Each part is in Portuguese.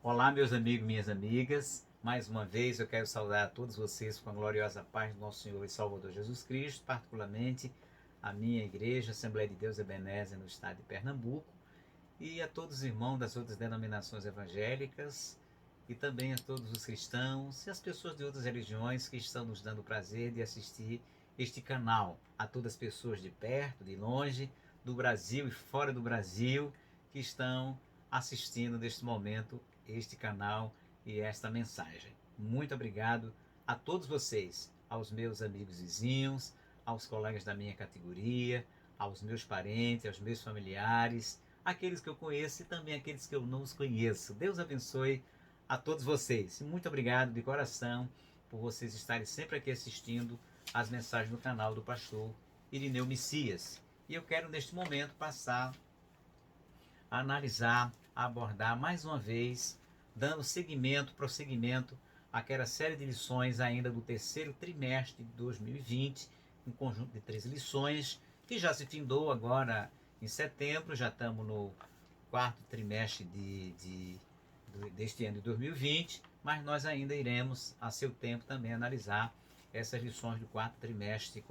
Olá, meus amigos, minhas amigas. Mais uma vez eu quero saudar a todos vocês com a gloriosa paz do nosso Senhor e Salvador Jesus Cristo, particularmente a minha igreja, Assembleia de Deus Ebenezer, no estado de Pernambuco, e a todos os irmãos das outras denominações evangélicas, e também a todos os cristãos e as pessoas de outras religiões que estão nos dando o prazer de assistir este canal. A todas as pessoas de perto, de longe, do Brasil e fora do Brasil, que estão assistindo neste momento este canal e esta mensagem. Muito obrigado a todos vocês, aos meus amigos vizinhos, aos colegas da minha categoria, aos meus parentes, aos meus familiares, aqueles que eu conheço e também aqueles que eu não os conheço. Deus abençoe a todos vocês. Muito obrigado de coração por vocês estarem sempre aqui assistindo as mensagens do canal do pastor Irineu Messias. E eu quero neste momento passar a analisar, a abordar mais uma vez, dando prosseguimento àquela série de lições ainda do terceiro trimestre de 2020, um conjunto de 13 lições, que já se findou agora em setembro, já estamos no quarto trimestre deste ano de 2020, mas nós ainda iremos, a seu tempo, também analisar essas lições do quarto trimestre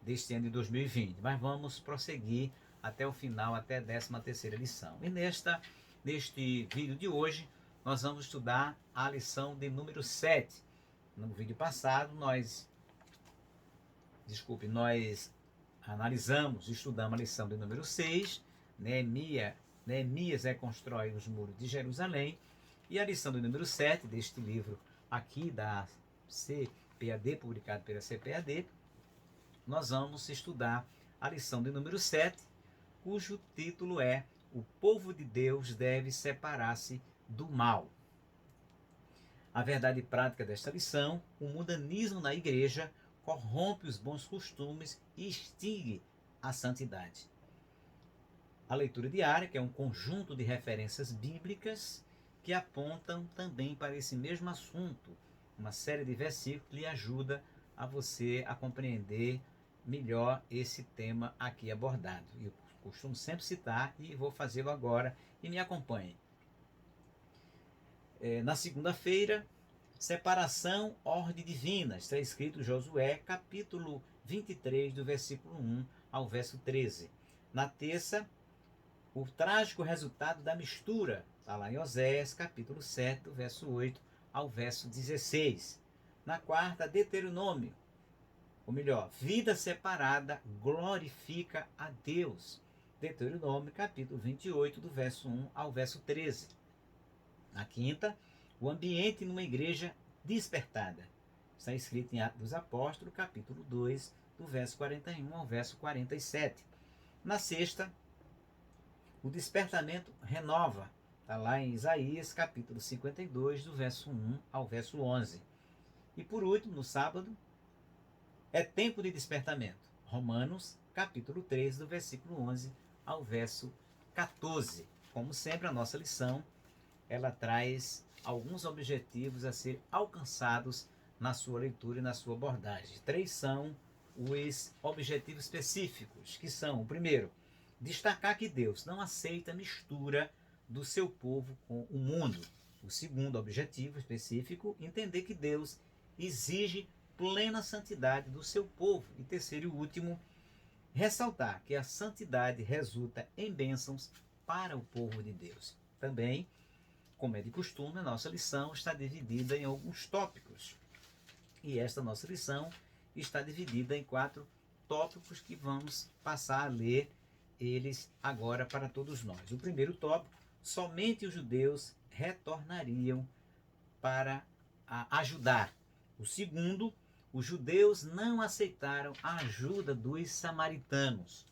deste ano de 2020. Mas vamos prosseguir até o final, até a 13ª lição. E neste vídeo de hoje, nós vamos estudar a lição de número 7. No vídeo passado, nós estudamos a lição de número 6, Neemias reconstrói os muros de Jerusalém, e a lição de número 7 deste livro aqui da CPAD, publicado pela CPAD, nós vamos estudar a lição de número 7, cujo título é O Povo de Deus deve separar-se do mal. A verdade prática desta lição: o mundanismo na igreja corrompe os bons costumes e extingue a santidade. A leitura diária, que é um conjunto de referências bíblicas que apontam também para esse mesmo assunto, uma série de versículos que lhe ajuda a você a compreender melhor esse tema aqui abordado. Eu costumo sempre citar e vou fazê-lo agora, e me acompanhe. Na segunda-feira, separação, ordem divina, está escrito em Josué, capítulo 23, do versículo 1 ao verso 13. Na terça, o trágico resultado da mistura, está lá em Oséias, capítulo 7, do verso 8 ao verso 16. Na quarta, Deuteronômio, ou melhor, vida separada glorifica a Deus. Deuteronômio, capítulo 28, do verso 1 ao verso 13. Na quinta, o ambiente numa igreja despertada. Está escrito em Atos dos Apóstolos, capítulo 2, do verso 41 ao verso 47. Na sexta, o despertamento renova. Está lá em Isaías, capítulo 52, do verso 1 ao verso 11. E por último, no sábado, é tempo de despertamento. Romanos, capítulo 13, do versículo 11 ao verso 14. Como sempre, a nossa lição, ela traz alguns objetivos a ser alcançados na sua leitura e na sua abordagem. 3 são os objetivos específicos, que são, o primeiro, destacar que Deus não aceita a mistura do seu povo com o mundo. O segundo objetivo específico, entender que Deus exige plena santidade do seu povo. E terceiro e último, ressaltar que a santidade resulta em bênçãos para o povo de Deus. Também, como é de costume, a nossa lição está dividida em alguns tópicos. E esta nossa lição está dividida em 4 tópicos que vamos passar a ler eles agora para todos nós. O primeiro tópico: somente os judeus retornariam para ajudar. O segundo: os judeus não aceitaram a ajuda dos samaritanos.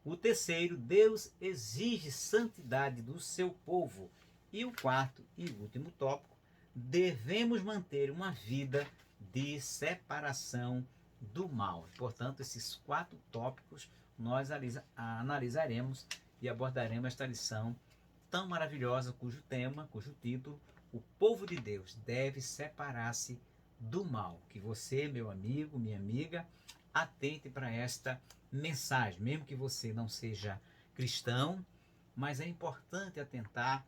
O terceiro: Deus exige santidade do seu povo. E o quarto e último tópico: devemos manter uma vida de separação do mal. Portanto, esses 4 tópicos nós analisaremos e abordaremos esta lição tão maravilhosa, cujo título: o povo de Deus deve separar-se do mal. Que você, meu amigo, minha amiga, atente para esta mensagem, mesmo que você não seja cristão, mas é importante atentar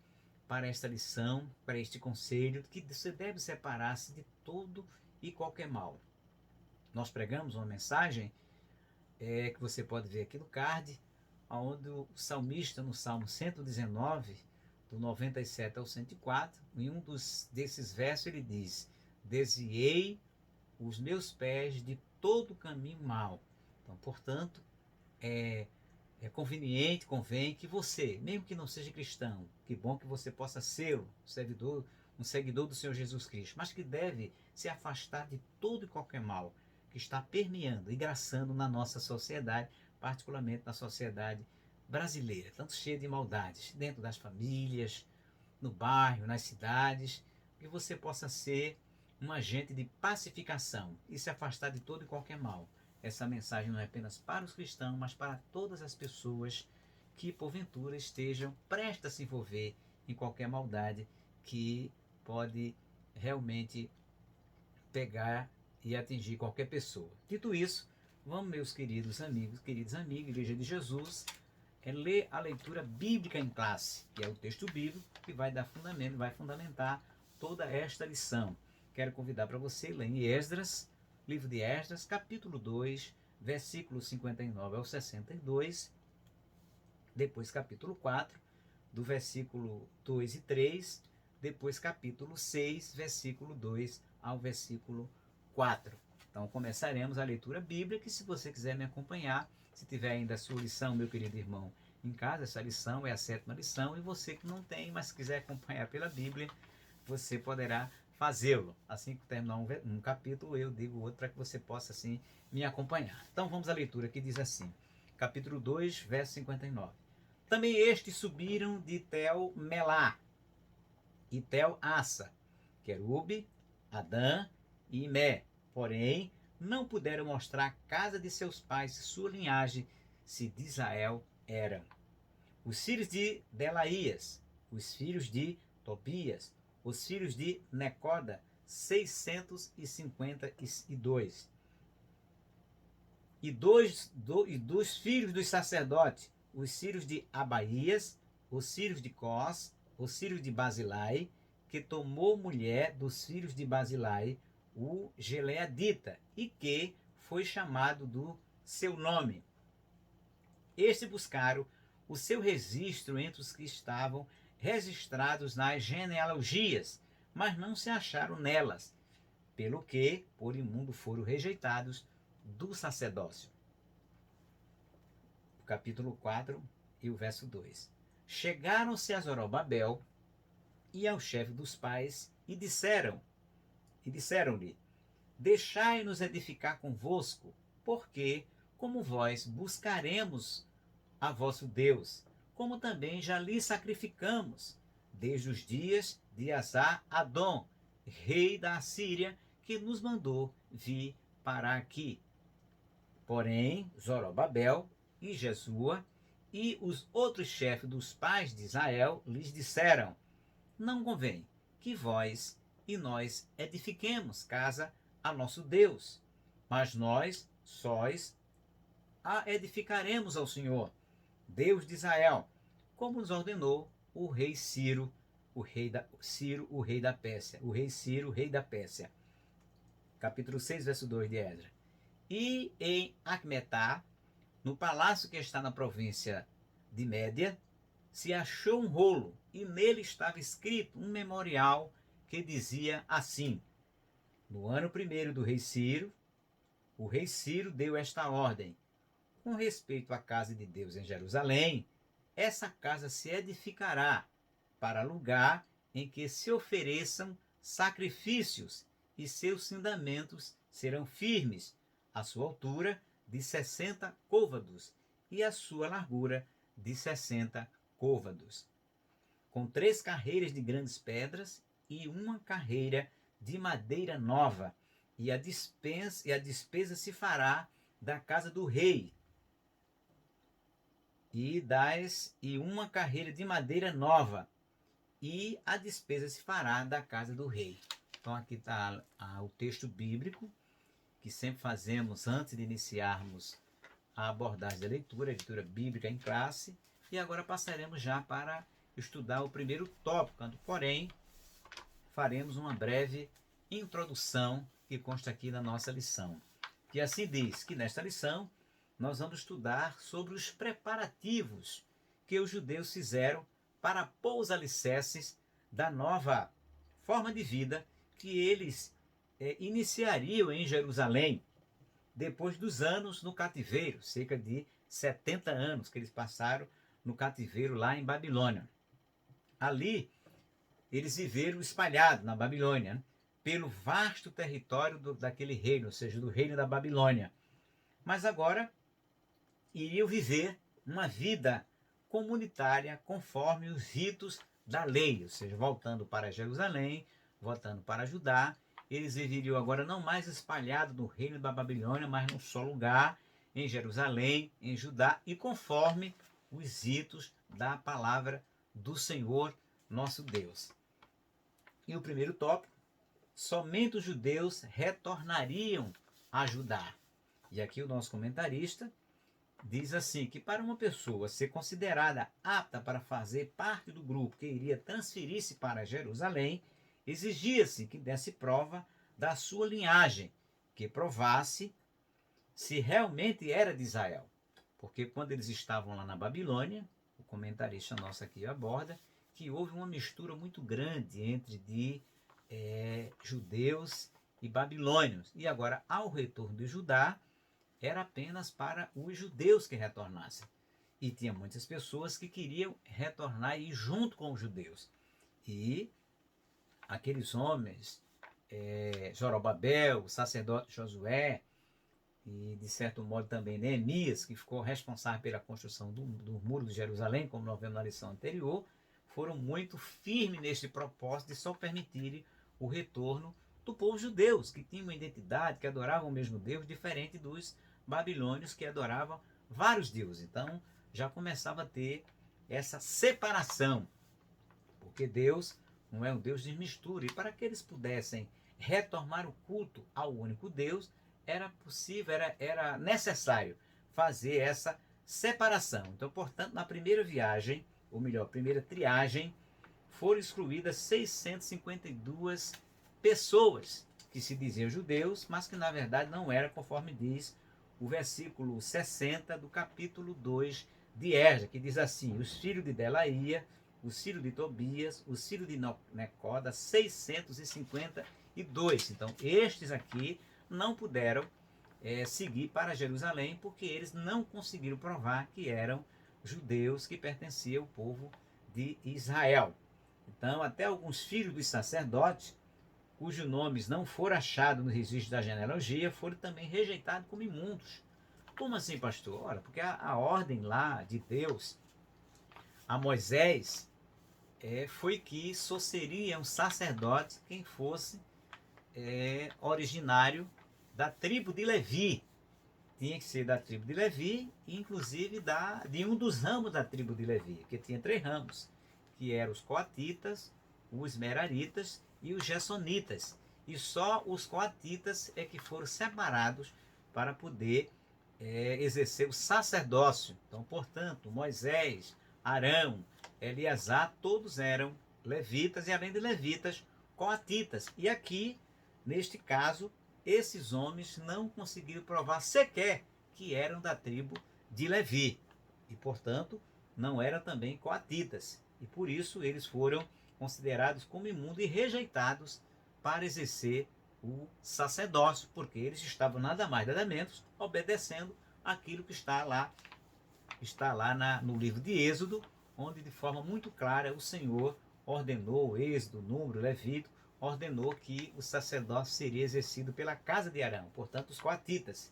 para esta lição, para este conselho, que você deve separar-se de todo e qualquer mal. Nós pregamos uma mensagem que você pode ver aqui no card, onde o salmista, no Salmo 119, do 97 ao 104, em um desses versos ele diz: desviei os meus pés de todo caminho mau. Então, portanto, convém que você, mesmo que não seja cristão, que bom que você possa ser um seguidor do Senhor Jesus Cristo, mas que deve se afastar de todo e qualquer mal que está permeando e graçando na nossa sociedade, particularmente na sociedade brasileira, tanto cheia de maldades, dentro das famílias, no bairro, nas cidades, que você possa ser um agente de pacificação e se afastar de todo e qualquer mal. Essa mensagem não é apenas para os cristãos, mas para todas as pessoas que porventura estejam prestes a se envolver em qualquer maldade que pode realmente pegar e atingir qualquer pessoa. Dito isso, vamos, meus queridas amigas, Igreja de Jesus, ler a leitura bíblica em classe, que é o texto bíblico que vai dar fundamento, vai fundamentar toda esta lição. Quero convidar para você ler em Esdras, livro de Esdras, capítulo 2, versículos 59 ao 62, depois capítulo 4, do versículo 2 e 3, depois capítulo 6, versículo 2 ao versículo 4. Então começaremos a leitura bíblica e se você quiser me acompanhar, se tiver ainda a sua lição, meu querido irmão, em casa, essa lição é a 7ª lição e você que não tem, mas quiser acompanhar pela Bíblia, você poderá fazê-lo. Assim que terminar um capítulo, eu digo outro para que você possa assim me acompanhar. Então vamos à leitura que diz assim, capítulo 2, verso 59. Também estes subiram de Tel-Melá e Tel-Assa, Querube, Adã e Imé. Porém, não puderam mostrar a casa de seus pais e sua linhagem, se de Israel eram. Os filhos de Delaías, os filhos de Tobias, os filhos de Necoda, 652. E dos filhos dos sacerdotes, os filhos de Abaías, os filhos de Cós, os filhos de Basilai, que tomou mulher dos filhos de Basilai, o Gileadita, e que foi chamado do seu nome. Estes buscaram o seu registro entre os que estavam registrados nas genealogias, mas não se acharam nelas, pelo que, por imundo, foram rejeitados do sacerdócio. Capítulo 4 e o verso 2. Chegaram-se a Zorobabel e ao chefe dos pais e disseram-lhe: deixai-nos edificar convosco, porque, como vós, buscaremos a vosso Deus, como também já lhe sacrificamos, desde os dias de Asar-Adom, rei da Assíria, que nos mandou vir para aqui. Porém, Zorobabel e Jesua e os outros chefes dos pais de Israel lhes disseram: não convém que vós e nós edifiquemos casa a nosso Deus, mas nós sóis a edificaremos ao Senhor, Deus de Israel, como nos ordenou o rei Ciro, o rei da Pérsia. O rei Ciro, rei da Pérsia. Capítulo 6, verso 2 de Esdras. E em Acmetá, no palácio que está na província de Média, se achou um rolo, e nele estava escrito um memorial que dizia assim: no ano 1º do rei Ciro, o rei Ciro deu esta ordem: com respeito à casa de Deus em Jerusalém, essa casa se edificará para lugar em que se ofereçam sacrifícios, e seus fundamentos serão firmes, a sua altura de 60 côvados e a sua largura de 60 côvados, com 3 carreiras de grandes pedras e uma carreira de madeira nova, e a despesa se fará da casa do rei, e uma carreira de madeira nova, e a despesa se fará da casa do rei. Então aqui está o texto bíblico que sempre fazemos antes de iniciarmos a abordagem da leitura bíblica em classe, e agora passaremos já para estudar o primeiro tópico, porém, faremos uma breve introdução que consta aqui na nossa lição. Que assim diz que nesta lição nós vamos estudar sobre os preparativos que os judeus fizeram para pôr os alicerces da nova forma de vida que eles iniciariam em Jerusalém, depois dos anos no cativeiro, cerca de 70 anos que eles passaram no cativeiro lá em Babilônia. Ali, eles viveram espalhados na Babilônia, né, pelo vasto território daquele reino, ou seja, do reino da Babilônia. Mas agora iriam viver uma vida comunitária conforme os ritos da lei, ou seja, voltando para Jerusalém, voltando para Judá. Eles viveriam agora não mais espalhados no reino da Babilônia, mas num só lugar, em Jerusalém, em Judá, e conforme os ritos da palavra do Senhor nosso Deus. E o primeiro tópico, somente os judeus retornariam a Judá. E aqui o nosso comentarista diz assim, que para uma pessoa ser considerada apta para fazer parte do grupo que iria transferir-se para Jerusalém, exigia-se que desse prova da sua linhagem, que provasse se realmente era de Israel. Porque quando eles estavam lá na Babilônia, o comentarista nosso aqui aborda, que houve uma mistura muito grande entre judeus e babilônios. E agora, ao retorno de Judá, era apenas para os judeus que retornassem. E tinha muitas pessoas que queriam retornar e ir junto com os judeus. E aqueles homens, Zorobabel, o sacerdote Josué, e de certo modo também Neemias, que ficou responsável pela construção do muro de Jerusalém, como nós vemos na lição anterior, foram muito firmes neste propósito de só permitirem o retorno do povo judeus, que tinha uma identidade, que adoravam o mesmo Deus, diferente dos babilônios, que adoravam vários deuses. Então já começava a ter essa separação, porque Deus não é um Deus de mistura, e para que eles pudessem retomar o culto ao único Deus, era possível, era necessário fazer essa separação. Então, portanto, na primeira viagem, ou melhor, primeira triagem, foram excluídas 652 pessoas que se diziam judeus, mas que na verdade não era, conforme diz o versículo 60 do capítulo 2 de Esdras, que diz assim: os filhos de Delaía, os filhos de Tobias, os filhos de Necoda, 652. Então, estes aqui não puderam seguir para Jerusalém, porque eles não conseguiram provar que eram judeus que pertenciam ao povo de Israel. Então, até alguns filhos dos sacerdotes, cujos nomes não foram achados no registro da genealogia, foram também rejeitados como imundos. Como assim, pastor? Ora, porque a ordem lá de Deus a Moisés foi que só seria um sacerdote quem fosse originário da tribo de Levi. Tinha que ser da tribo de Levi, inclusive de um dos ramos da tribo de Levi, que tinha 3 ramos, que eram os coatitas, os meraritas e os gersonitas. E só os coatitas é que foram separados para poder exercer o sacerdócio. Então, portanto, Moisés, Arão, Eleazar, todos eram levitas, e além de levitas, coatitas. E aqui, neste caso, esses homens não conseguiram provar sequer que eram da tribo de Levi. E, portanto, não eram também coatitas. E por isso eles foram considerados como imundos e rejeitados para exercer o sacerdócio, porque eles estavam nada mais nada menos obedecendo aquilo que está lá no livro de Êxodo, onde de forma muito clara o Senhor ordenou, Êxodo, Número, Levítico, ordenou que o sacerdócio seria exercido pela casa de Arão, portanto os coatitas.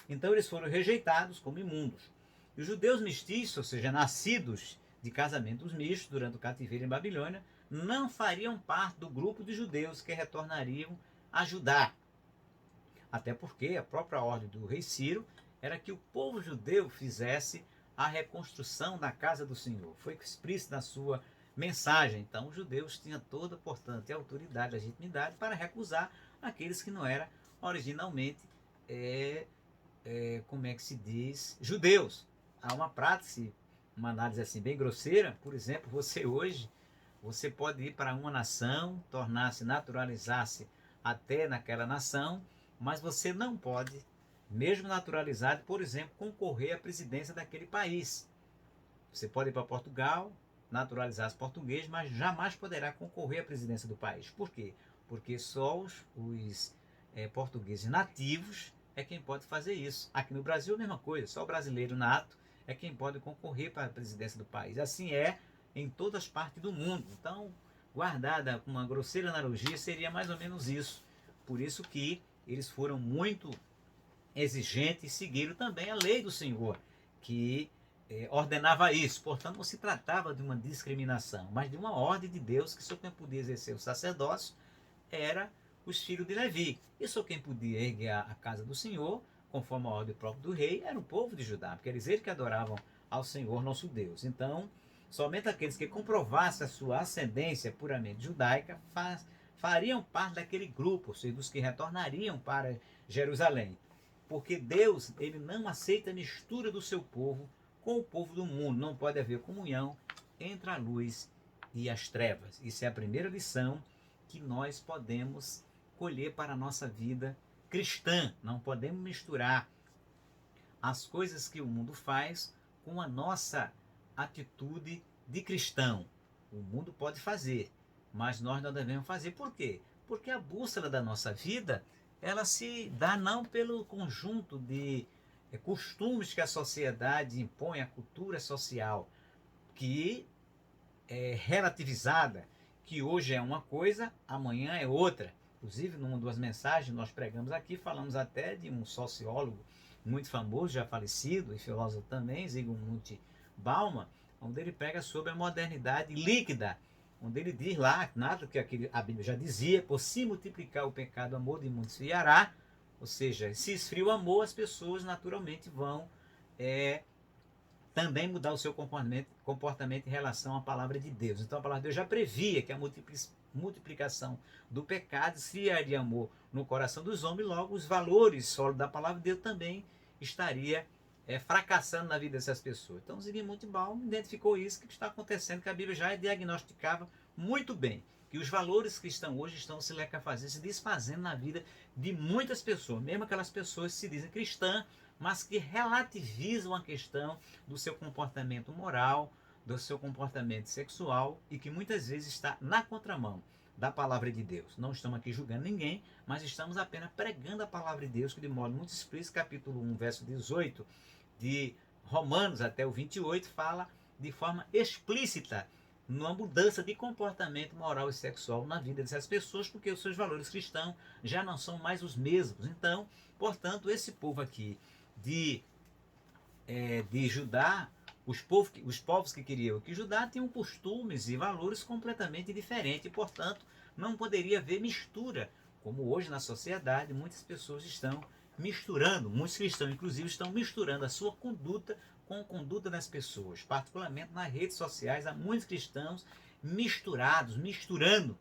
Então eles foram rejeitados como imundos. E os judeus mestiços, ou seja, nascidos de casamentos mistos durante o cativeiro em Babilônia, não fariam parte do grupo de judeus que retornariam a Judá. Até porque a própria ordem do rei Ciro era que o povo judeu fizesse a reconstrução da casa do Senhor. Foi explícito na sua mensagem. Então os judeus tinham toda, portanto, a autoridade, a legitimidade para recusar aqueles que não eram originalmente, como é que se diz, judeus. Há uma prática uma análise assim bem grosseira, por exemplo, você hoje, você pode ir para uma nação, tornar-se, naturalizar-se até naquela nação, mas você não pode, mesmo naturalizado, por exemplo, concorrer à presidência daquele país. Você pode ir para Portugal, naturalizar-se português, mas jamais poderá concorrer à presidência do país. Por quê? Porque só os portugueses nativos é quem pode fazer isso. Aqui no Brasil, a mesma coisa, só o brasileiro nato é quem pode concorrer para a presidência do país. Assim é em todas as partes do mundo. Então, guardada com uma grosseira analogia, seria mais ou menos isso. Por isso que eles foram muito exigentes e seguiram também a lei do Senhor, que ordenava isso. Portanto, não se tratava de uma discriminação, mas de uma ordem de Deus, que só quem podia exercer o sacerdócio era os filhos de Levi. E só quem podia erguer a casa do Senhor, conforme a ordem própria do rei, era o povo de Judá, porque eles que adoravam ao Senhor nosso Deus. Então, somente aqueles que comprovassem a sua ascendência puramente judaica fariam parte daquele grupo, ou seja, dos que retornariam para Jerusalém. Porque Deus, ele não aceita a mistura do seu povo com o povo do mundo. Não pode haver comunhão entre a luz e as trevas. Isso é a primeira lição que nós podemos colher para a nossa vida cristã. Não podemos misturar as coisas que o mundo faz com a nossa atitude de cristão. O mundo pode fazer, mas nós não devemos fazer. Por quê? Porque a bússola da nossa vida, ela se dá não pelo conjunto de costumes que a sociedade impõe, a cultura social, que é relativizada, que hoje é uma coisa, amanhã é outra. Inclusive, numa das mensagens nós pregamos aqui, falamos até de um sociólogo muito famoso, já falecido, e filósofo também, Zygmunt Bauman, onde ele prega sobre a modernidade líquida, onde ele diz lá, nada que a Bíblia já dizia, por se multiplicar o pecado, o amor de muitos esfriará, ou seja, se esfria o amor, as pessoas naturalmente vão também mudar o seu comportamento em relação à palavra de Deus. Então a palavra de Deus já previa que a multiplicação do pecado esfriaria amor no coração dos homens, logo os valores sólidos da palavra de Deus também estaria fracassando na vida dessas pessoas. Então Zygmunt Bauman identificou isso que está acontecendo, que a Bíblia já diagnosticava muito bem, que os valores cristãos hoje estão se desfazendo na vida de muitas pessoas, mesmo aquelas pessoas que se dizem cristãs, mas que relativizam a questão do seu comportamento moral, do seu comportamento sexual e que muitas vezes está na contramão da palavra de Deus. Não estamos aqui julgando ninguém, mas estamos apenas pregando a palavra de Deus, que de modo muito explícito, capítulo 1, verso 18 de Romanos até o 28, fala de forma explícita numa mudança de comportamento moral e sexual na vida dessas pessoas, porque os seus valores cristãos já não são mais os mesmos. Então, portanto, esse povo aqui de Judá, os povos que queriam que Judá tinham costumes e valores completamente diferentes, e, portanto, não poderia haver mistura, como hoje na sociedade muitas pessoas estão misturando, muitos cristãos inclusive estão misturando a sua conduta com a conduta das pessoas, particularmente nas redes sociais. Há muitos cristãos misturando,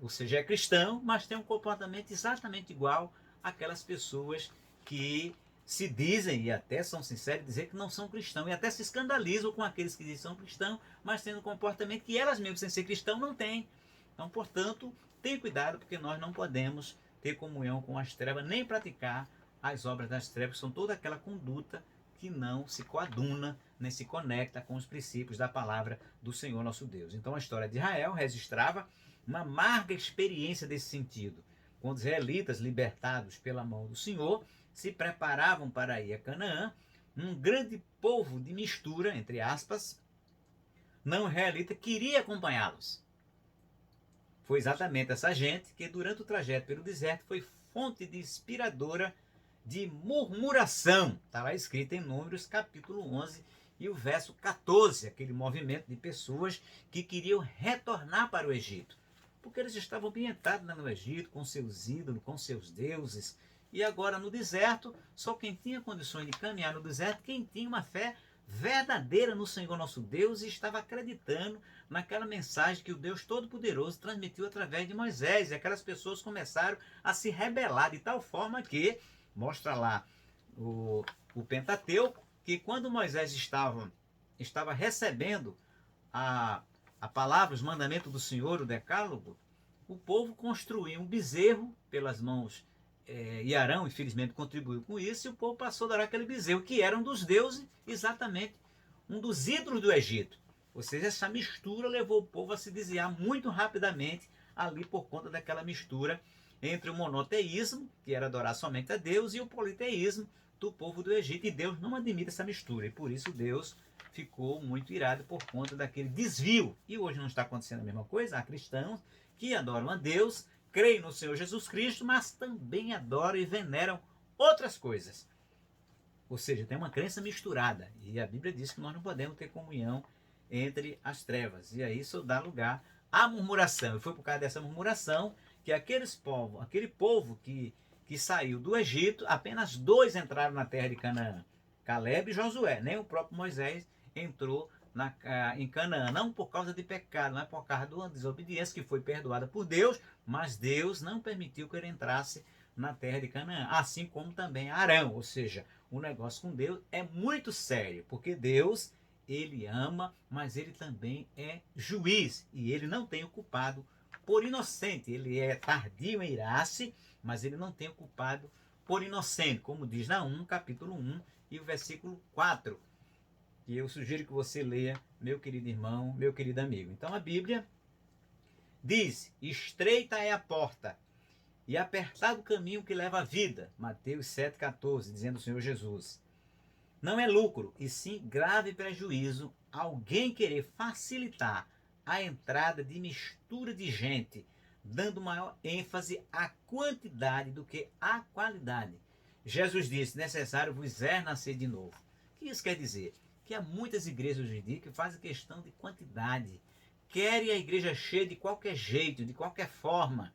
ou seja, é cristão, mas tem um comportamento exatamente igual àquelas pessoas que se dizem, e até são sinceros, dizer que não são cristãos, e até se escandalizam com aqueles que dizem que são cristãos, mas tendo um comportamento que elas mesmas, sem ser cristão, não têm. Então, portanto, tenha cuidado, porque nós não podemos ter comunhão com as trevas, nem praticar as obras das trevas, que são toda aquela conduta que não se coaduna, nem se conecta com os princípios da palavra do Senhor nosso Deus. Então, a história de Israel registrava uma amarga experiência desse sentido, quando os israelitas, libertados pela mão do Senhor, se preparavam para ir a Canaã, um grande povo de mistura, entre aspas, não israelita, queria acompanhá-los. Foi exatamente essa gente que, durante o trajeto pelo deserto, foi fonte de inspiradora de murmuração. Está lá escrito em Números, capítulo 11 e o verso 14, aquele movimento de pessoas que queriam retornar para o Egito, porque eles estavam ambientados no Egito, com seus ídolos, com seus deuses, e agora no deserto, só quem tinha condições de caminhar no deserto, quem tinha uma fé verdadeira no Senhor nosso Deus e estava acreditando naquela mensagem que o Deus Todo-Poderoso transmitiu através de Moisés. E aquelas pessoas começaram a se rebelar de tal forma que, mostra lá o Pentateuco, que quando Moisés estava estava recebendo a palavra, os mandamentos do Senhor, o decálogo, o povo construiu um bezerro pelas mãos, e Arão, infelizmente, contribuiu com isso, e o povo passou a adorar aquele bezerro, que era um dos deuses, exatamente, um dos ídolos do Egito. Ou seja, essa mistura levou o povo a se desviar muito rapidamente ali por conta daquela mistura entre o monoteísmo, que era adorar somente a Deus, e o politeísmo do povo do Egito. E Deus não admite essa mistura, e por isso Deus ficou muito irado por conta daquele desvio. E hoje não está acontecendo a mesma coisa? Há cristãos que adoram a Deus, creem no Senhor Jesus Cristo, mas também adoram e veneram outras coisas. Ou seja, tem uma crença misturada. E a Bíblia diz que nós não podemos ter comunhão entre as trevas. E aí isso dá lugar à murmuração. E foi por causa dessa murmuração que aquele povo que saiu do Egito, apenas 2 entraram na terra de Canaã. Caleb e Josué. Nem o próprio Moisés entrou em Canaã. Não por causa de pecado, não é por causa de uma desobediência que foi perdoada por Deus, mas Deus não permitiu que ele entrasse na terra de Canaã. Assim como também Arão. Ou seja, o negócio com Deus é muito sério, porque Deus, ele ama, mas ele também é juiz, e ele não tem o culpado por inocente. Ele é tardio em irar-se, mas ele não tem o culpado por inocente, como diz Naum, capítulo 1 e o versículo 4, que eu sugiro que você leia, meu querido irmão, meu querido amigo. Então a Bíblia diz: estreita é a porta e apertado o caminho que leva à vida. Mateus 7,14, dizendo o Senhor Jesus. Não é lucro, e sim grave prejuízo alguém querer facilitar a entrada de mistura de gente, dando maior ênfase à quantidade do que à qualidade. Jesus disse: necessário vos é nascer de novo. O que isso quer dizer? Que há muitas igrejas hoje em dia que fazem questão de quantidade, querem a igreja cheia de qualquer jeito, de qualquer forma,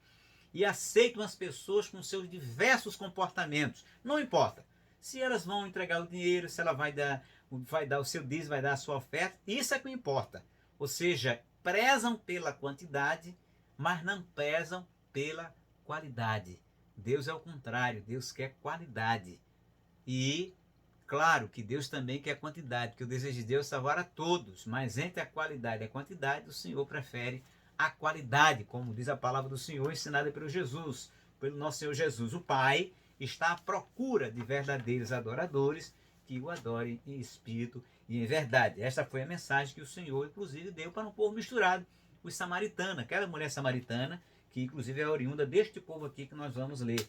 e aceitam as pessoas com seus diversos comportamentos. Não importa se elas vão entregar o dinheiro, se ela vai dar o seu dízimo, vai dar a sua oferta, isso é que importa. Ou seja, prezam pela quantidade, mas não prezam pela qualidade. Deus é o contrário, Deus quer qualidade. E claro que Deus também quer quantidade, porque o desejo de Deus é salvar a todos, mas entre a qualidade e a quantidade, o Senhor prefere a qualidade, como diz a palavra do Senhor, ensinada pelo Jesus, pelo nosso Senhor Jesus. O Pai está à procura de verdadeiros adoradores que o adorem em espírito e em verdade. Esta foi a mensagem que o Senhor, inclusive, deu para um povo misturado, os samaritanos, aquela mulher samaritana, que inclusive é oriunda deste povo aqui que nós vamos ler.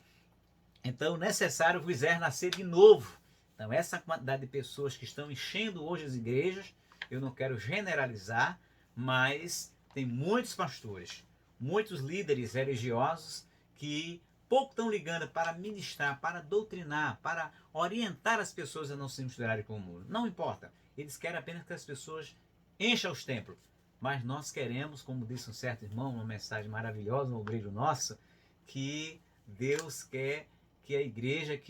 Então, necessário vos é nascer de novo. Então, essa quantidade de pessoas que estão enchendo hoje as igrejas, eu não quero generalizar, mas tem muitos pastores, muitos líderes religiosos que pouco estão ligando para ministrar, para doutrinar, para orientar as pessoas a não se misturarem com o mundo. Não importa. Eles querem apenas que as pessoas encham os templos. Mas nós queremos, como disse um certo irmão, uma mensagem maravilhosa, um obreiro nosso, que Deus quer que a igreja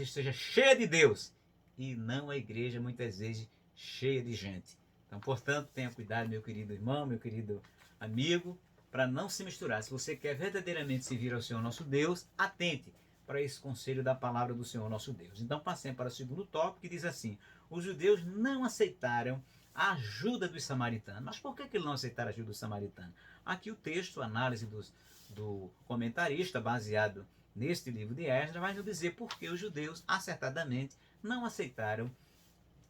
esteja cheia de Deus e não a igreja muitas vezes cheia de gente. Então, portanto, tenha cuidado, meu querido irmão, meu querido amigo, para não se misturar. Se você quer verdadeiramente servir ao Senhor nosso Deus, atente para esse conselho da palavra do Senhor nosso Deus. Então, passemos para o segundo tópico, que diz assim: os judeus não aceitaram a ajuda dos samaritanos. Mas por que eles não aceitaram a ajuda dos samaritanos? Aqui o texto, a análise do comentarista, baseado neste livro de Esdras, vai nos dizer por que os judeus, acertadamente, não aceitaram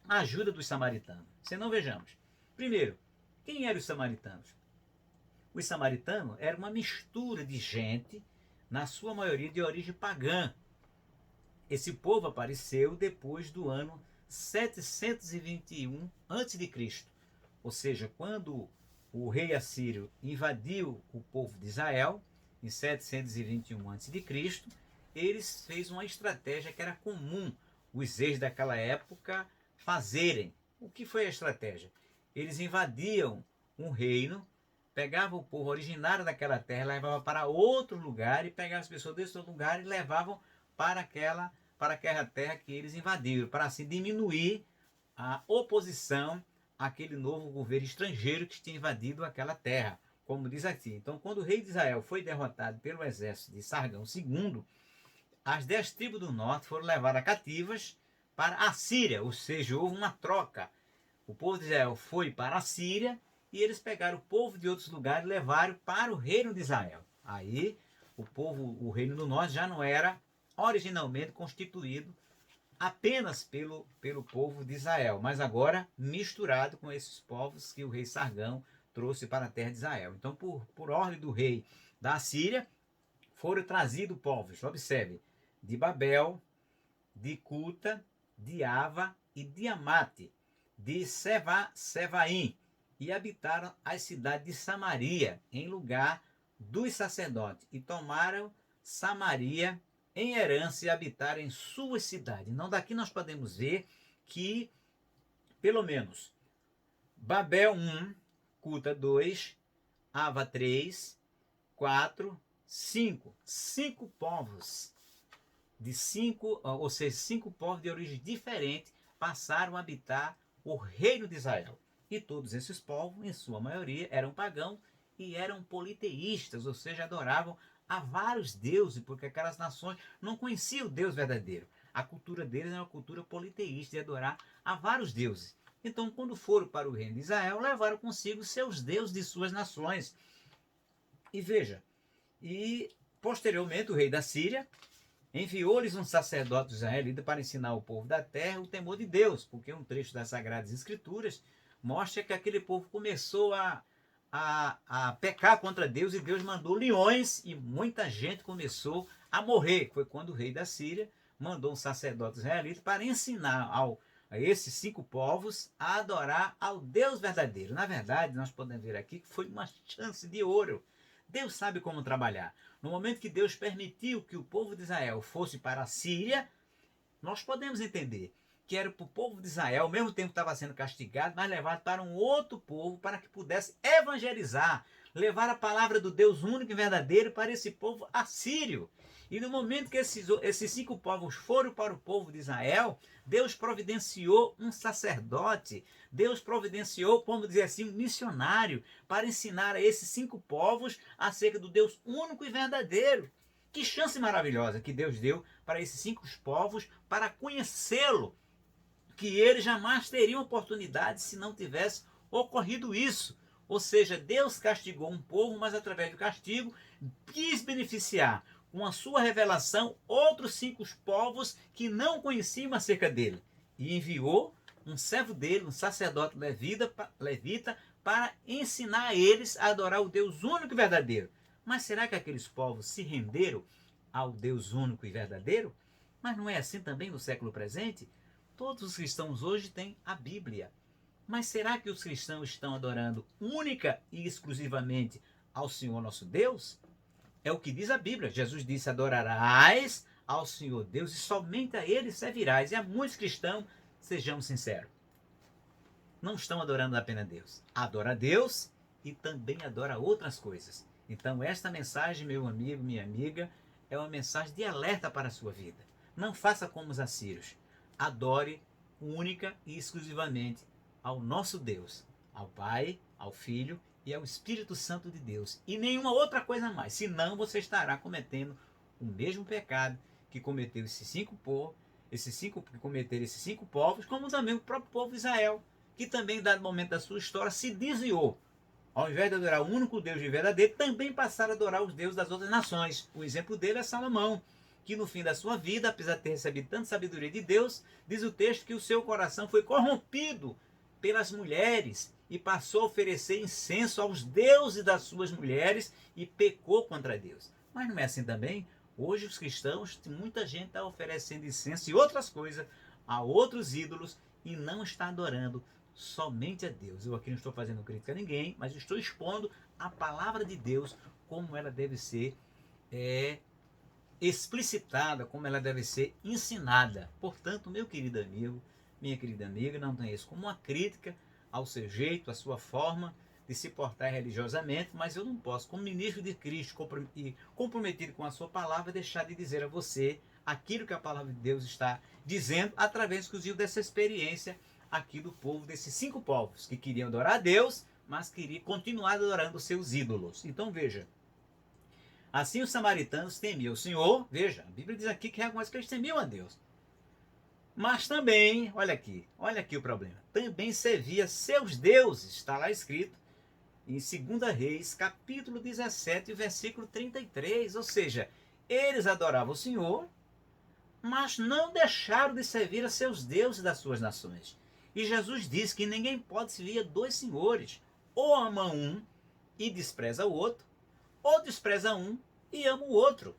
a ajuda dos samaritanos. Se não, vejamos. Primeiro, quem eram os samaritanos? Os samaritanos eram uma mistura de gente, na sua maioria de origem pagã. Esse povo apareceu depois do ano 721 a.C. Ou seja, quando o rei assírio invadiu o povo de Israel, em 721 a.C., eles fez uma estratégia que era comum os reis daquela época fazerem. O que foi a estratégia? Eles invadiam um reino, pegavam o povo originário daquela terra, levavam para outro lugar e pegavam as pessoas desse outro lugar e levavam para aquela terra que eles invadiram, para assim diminuir a oposição àquele novo governo estrangeiro que tinha invadido aquela terra, como diz aqui. Então, quando o rei de Israel foi derrotado pelo exército de Sargão II, as 10 tribos do norte foram levadas cativas para a Síria, ou seja, houve uma troca. O povo de Israel foi para a Síria e eles pegaram o povo de outros lugares e levaram para o reino de Israel. Aí o reino do norte já não era originalmente constituído apenas pelo povo de Israel, mas agora misturado com esses povos que o rei Sargão trouxe para a terra de Israel. Então, por ordem do rei da Síria, foram trazidos povos, observe, de Babel, de Cuta, de Ava e de Amate, de Sevaim, e habitaram as cidades de Samaria, em lugar dos sacerdotes, e tomaram Samaria em herança e habitaram em suas cidades. Então daqui nós podemos ver que, pelo menos, Babel 1, Cuta 2, Ava 3, 4, 5. 5 povos de 5, ou seja, 5 povos de origem diferente passaram a habitar o reino de Israel. E todos esses povos, em sua maioria, eram pagãos e eram politeístas, ou seja, adoravam a vários deuses, porque aquelas nações não conheciam o Deus verdadeiro. A cultura deles era uma cultura politeísta, de adorar a vários deuses. Então, quando foram para o reino de Israel, levaram consigo seus deuses de suas nações. E veja, e posteriormente o rei da Síria enviou-lhes um sacerdote israelita para ensinar ao povo da terra o temor de Deus, porque um trecho das Sagradas Escrituras mostra que aquele povo começou a pecar contra Deus e Deus mandou leões e muita gente começou a morrer. Foi quando o rei da Síria mandou um sacerdote israelita para ensinar a esses 5 povos a adorar ao Deus verdadeiro. Na verdade, nós podemos ver aqui que foi uma chance de ouro. Deus sabe como trabalhar. No momento que Deus permitiu que o povo de Israel fosse para a Síria, nós podemos entender que era para o povo de Israel, ao mesmo tempo estava sendo castigado, mas levado para um outro povo para que pudesse evangelizar, levar a palavra do Deus único e verdadeiro para esse povo assírio. E no momento que esses 5 povos foram para o povo de Israel, Deus providenciou um sacerdote, Deus providenciou, como dizer assim, um missionário, para ensinar a esses 5 povos acerca do Deus único e verdadeiro. Que chance maravilhosa que Deus deu para esses 5 povos para conhecê-lo, que eles jamais teriam oportunidade se não tivesse ocorrido isso. Ou seja, Deus castigou um povo, mas através do castigo quis beneficiar com a sua revelação outros 5 povos que não conheciam acerca dele. E enviou um servo dele, um sacerdote levita, para ensinar a eles a adorar o Deus único e verdadeiro. Mas será que aqueles povos se renderam ao Deus único e verdadeiro? Mas não é assim também no século presente? Todos os cristãos hoje têm a Bíblia. Mas será que os cristãos estão adorando única e exclusivamente ao Senhor nosso Deus? É o que diz a Bíblia. Jesus disse: adorarás ao Senhor Deus e somente a Ele servirás. E há muitos cristãos, sejamos sinceros, não estão adorando apenas Deus. Adora a Deus e também adora outras coisas. Então esta mensagem, meu amigo, minha amiga, é uma mensagem de alerta para a sua vida. Não faça como os assírios. Adore única e exclusivamente ao nosso Deus, ao Pai, ao Filho e ao Espírito Santo de Deus. E nenhuma outra coisa mais. Senão você estará cometendo o mesmo pecado que cometeu esses 5 povos, esses 5 povos, como também o próprio povo de Israel, que também, em dado momento da sua história, se desviou. Ao invés de adorar o único Deus de verdadeiro, também passaram a adorar os deuses das outras nações. O exemplo dele é Salomão, que no fim da sua vida, apesar de ter recebido tanta sabedoria de Deus, diz o texto que o seu coração foi corrompido pelas mulheres e passou a oferecer incenso aos deuses das suas mulheres e pecou contra Deus. Mas não é assim também? Hoje os cristãos, muita gente está oferecendo incenso e outras coisas a outros ídolos e não está adorando somente a Deus. Eu aqui não estou fazendo crítica a ninguém, mas estou expondo a palavra de Deus como ela deve ser explicitada, como ela deve ser ensinada. Portanto, meu querido amigo, minha querida amiga, não tenha isso como uma crítica ao seu jeito, à sua forma de se portar religiosamente, mas eu não posso, como ministro de Cristo e comprometido com a sua palavra, deixar de dizer a você aquilo que a palavra de Deus está dizendo, através, inclusive, dessa experiência aqui do povo, desses 5 povos, que queriam adorar a Deus, mas queriam continuar adorando os seus ídolos. Então, veja, assim os samaritanos temiam o Senhor. Veja, a Bíblia diz aqui que reconhece que eles temiam a Deus. Mas também, olha aqui o problema, também servia seus deuses, está lá escrito em 2 Reis, capítulo 17, versículo 33, ou seja, eles adoravam o Senhor, mas não deixaram de servir a seus deuses das suas nações. E Jesus diz que ninguém pode servir a dois senhores, ou ama um e despreza o outro, ou despreza um e ama o outro.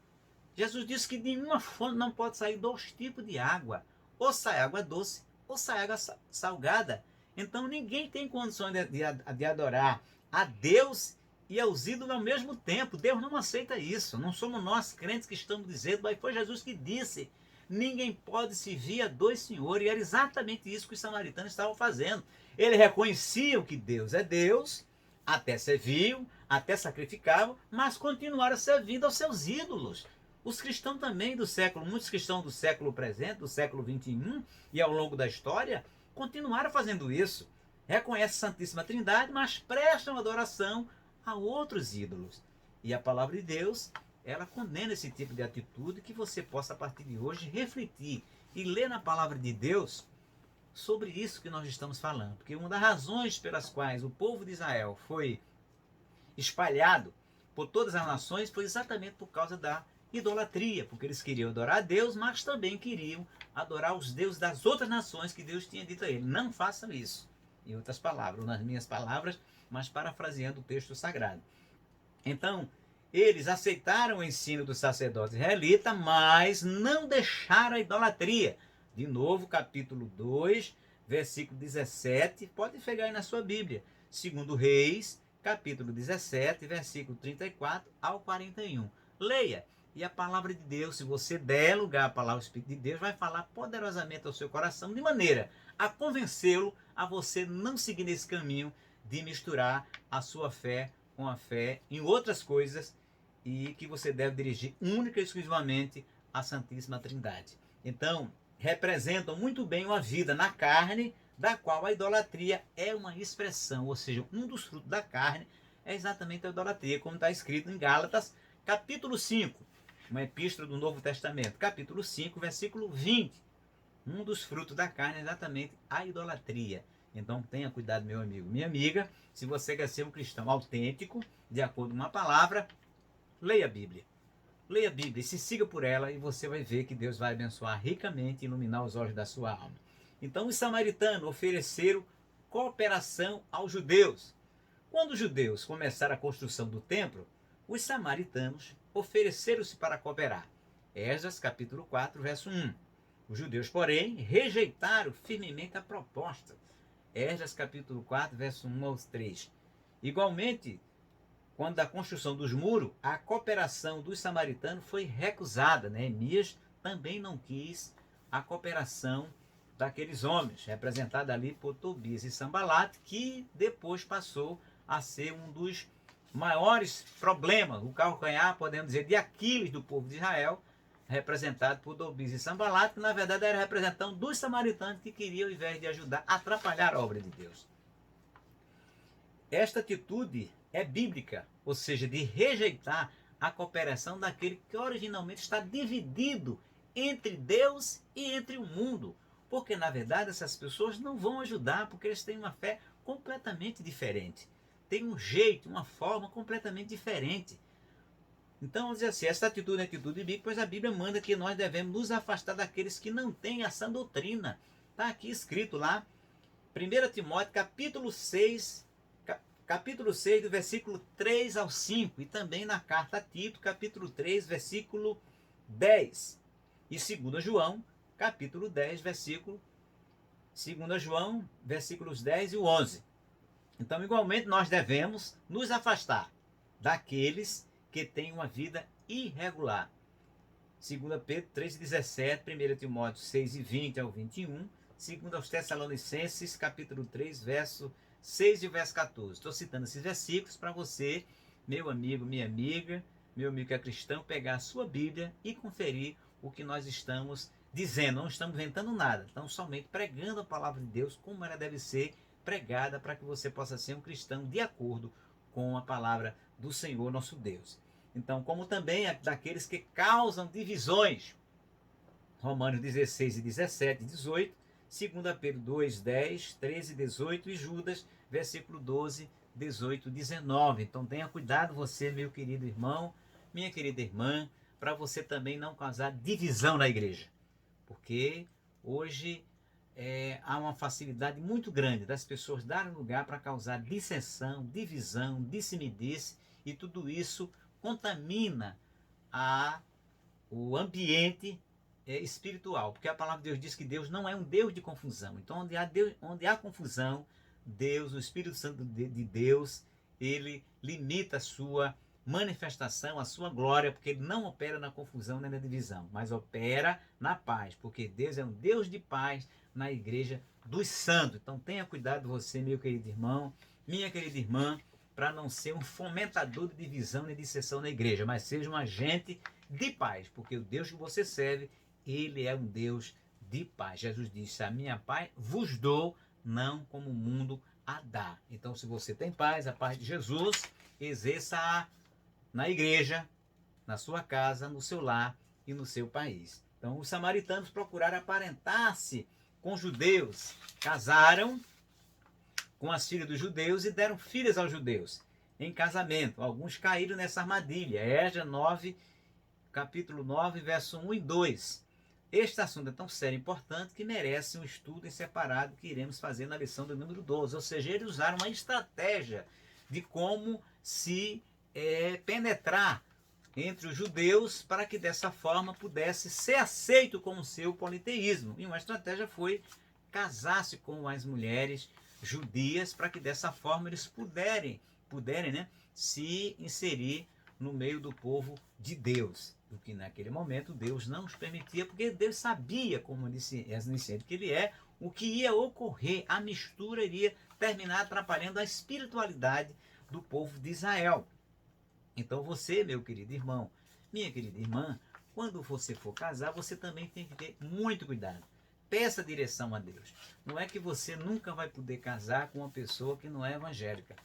Jesus disse que de nenhuma fonte não pode sair dois tipos de água, ou sai água doce, ou sai água salgada. Então ninguém tem condições de adorar a Deus e aos ídolos ao mesmo tempo. Deus não aceita isso. Não somos nós crentes que estamos dizendo, mas foi Jesus que disse: ninguém pode servir a dois senhores. E era exatamente isso que os samaritanos estavam fazendo. Eles reconheciam que Deus é Deus, até serviam, até sacrificavam, mas continuaram servindo aos seus ídolos. Os cristãos também do século, muitos cristãos do século presente, do século XXI, e ao longo da história, continuaram fazendo isso. Reconhecem a Santíssima Trindade, mas prestam adoração a outros ídolos. E a palavra de Deus, ela condena esse tipo de atitude, que você possa, a partir de hoje, refletir e ler na palavra de Deus sobre isso que nós estamos falando. Porque uma das razões pelas quais o povo de Israel foi espalhado por todas as nações foi exatamente por causa da idolatria, porque eles queriam adorar a Deus, mas também queriam adorar os deuses das outras nações que Deus tinha dito a eles: não façam isso. Em outras palavras, ou nas minhas palavras, mas parafraseando o texto sagrado. Então, eles aceitaram o ensino do sacerdote israelita, mas não deixaram a idolatria. De novo, capítulo 2, versículo 17, pode pegar aí na sua Bíblia. 2 Reis, capítulo 17, versículo 34 ao 41. Leia. E a palavra de Deus, se você der lugar à palavra do Espírito de Deus, vai falar poderosamente ao seu coração, de maneira a convencê-lo a você não seguir nesse caminho de misturar a sua fé com a fé em outras coisas, e que você deve dirigir única e exclusivamente à Santíssima Trindade. Então, representam muito bem uma vida na carne, da qual a idolatria é uma expressão, ou seja, um dos frutos da carne é exatamente a idolatria, como está escrito em Gálatas, capítulo 5, uma epístola do Novo Testamento, capítulo 5, versículo 20. Um dos frutos da carne é exatamente a idolatria. Então tenha cuidado, meu amigo, minha amiga, se você quer ser um cristão autêntico, de acordo com uma palavra, leia a Bíblia. Leia a Bíblia e se siga por ela, e você vai ver que Deus vai abençoar ricamente e iluminar os olhos da sua alma. Então os samaritanos ofereceram cooperação aos judeus. Quando os judeus começaram a construção do templo, os samaritanos ofereceram-se para cooperar. Esdras capítulo 4, verso 1. Os judeus, porém, rejeitaram firmemente a proposta. Esdras capítulo 4, verso 1 aos 3. Igualmente, quando da construção dos muros, a cooperação dos samaritanos foi recusada. Neemias também não quis a cooperação daqueles homens, representada ali por Tobias e Sambalat, que depois passou a ser um dos maiores problemas, o calcanhar, podemos dizer, de Aquiles do povo de Israel, representado por Tobias e Sambalat, que na verdade era representante dos samaritanos, que queriam, ao invés de ajudar, atrapalhar a obra de Deus. Esta atitude é bíblica, ou seja, de rejeitar a cooperação daquele que originalmente está dividido entre Deus e entre o mundo. Porque, na verdade, essas pessoas não vão ajudar, porque eles têm uma fé completamente diferente. Tem um jeito, uma forma completamente diferente. Então, vamos dizer assim, essa atitude é atitude bíblica, pois a Bíblia manda que nós devemos nos afastar daqueles que não têm essa doutrina. Está aqui escrito lá, 1 Timóteo, capítulo 6, do versículo 3 ao 5, e também na carta a Tito, capítulo 3, versículo 10. E 2 João, capítulo 10, versículo 2 João, versículos 10 e 11. Então, igualmente, nós devemos nos afastar daqueles que têm uma vida irregular. 2 Pedro 3,17, 1 Timóteo 6,20 ao 21, 2 Tessalonicenses, capítulo 3, verso 6 e o verso 14. Estou citando esses versículos para você, meu amigo, minha amiga, meu amigo que é cristão, pegar a sua Bíblia e conferir o que nós estamos dizendo. Não estamos inventando nada, estamos somente pregando a palavra de Deus como ela deve ser pregada, para que você possa ser um cristão de acordo com a palavra do Senhor nosso Deus. Então, como também daqueles que causam divisões. Romanos 16 e 17 e 18, 2 Pedro 2, 10, 13 e 18 e Judas, versículo 12, 18 e 19. Então tenha cuidado você, meu querido irmão, minha querida irmã, para você também não causar divisão na igreja. Porque hoje há uma facilidade muito grande das pessoas darem lugar para causar dissensão, divisão, disse-me-disse, e tudo isso contamina o ambiente espiritual, porque a palavra de Deus diz que Deus não é um Deus de confusão. Então, onde há confusão, Deus, o Espírito Santo de Deus, ele limita a sua manifestação, a sua glória, porque ele não opera na confusão nem na divisão, mas opera na paz, porque Deus é um Deus de paz na igreja dos santos. Então tenha cuidado você, meu querido irmão, minha querida irmã, para não ser um fomentador de divisão e de dissensão na igreja, mas seja um agente de paz, porque o Deus que você serve, ele é um Deus de paz. Jesus disse: a minha paz vos dou, não como o mundo a dá. Então, se você tem paz, a paz de Jesus, exerça-a na igreja, na sua casa, no seu lar e no seu país. Então, os samaritanos procuraram aparentar-se com judeus, casaram com as filhas dos judeus e deram filhas aos judeus em casamento. Alguns caíram nessa armadilha. Esdras 9, capítulo 9, verso 1 e 2. Este assunto é tão sério e importante que merece um estudo em separado que iremos fazer na lição do número 12. Ou seja, eles usaram uma estratégia de como se penetrar entre os judeus para que dessa forma pudesse ser aceito com o seu politeísmo. E uma estratégia foi casar-se com as mulheres judias para que dessa forma eles puderem se inserir no meio do povo de Deus. O que naquele momento Deus não os permitia, porque Deus sabia, como disse que ele é, o que ia ocorrer, a mistura iria terminar atrapalhando a espiritualidade do povo de Israel. Então você, meu querido irmão, minha querida irmã, quando você for casar, você também tem que ter muito cuidado. Peça direção a Deus. Não é que você nunca vai poder casar com uma pessoa que não é evangélica.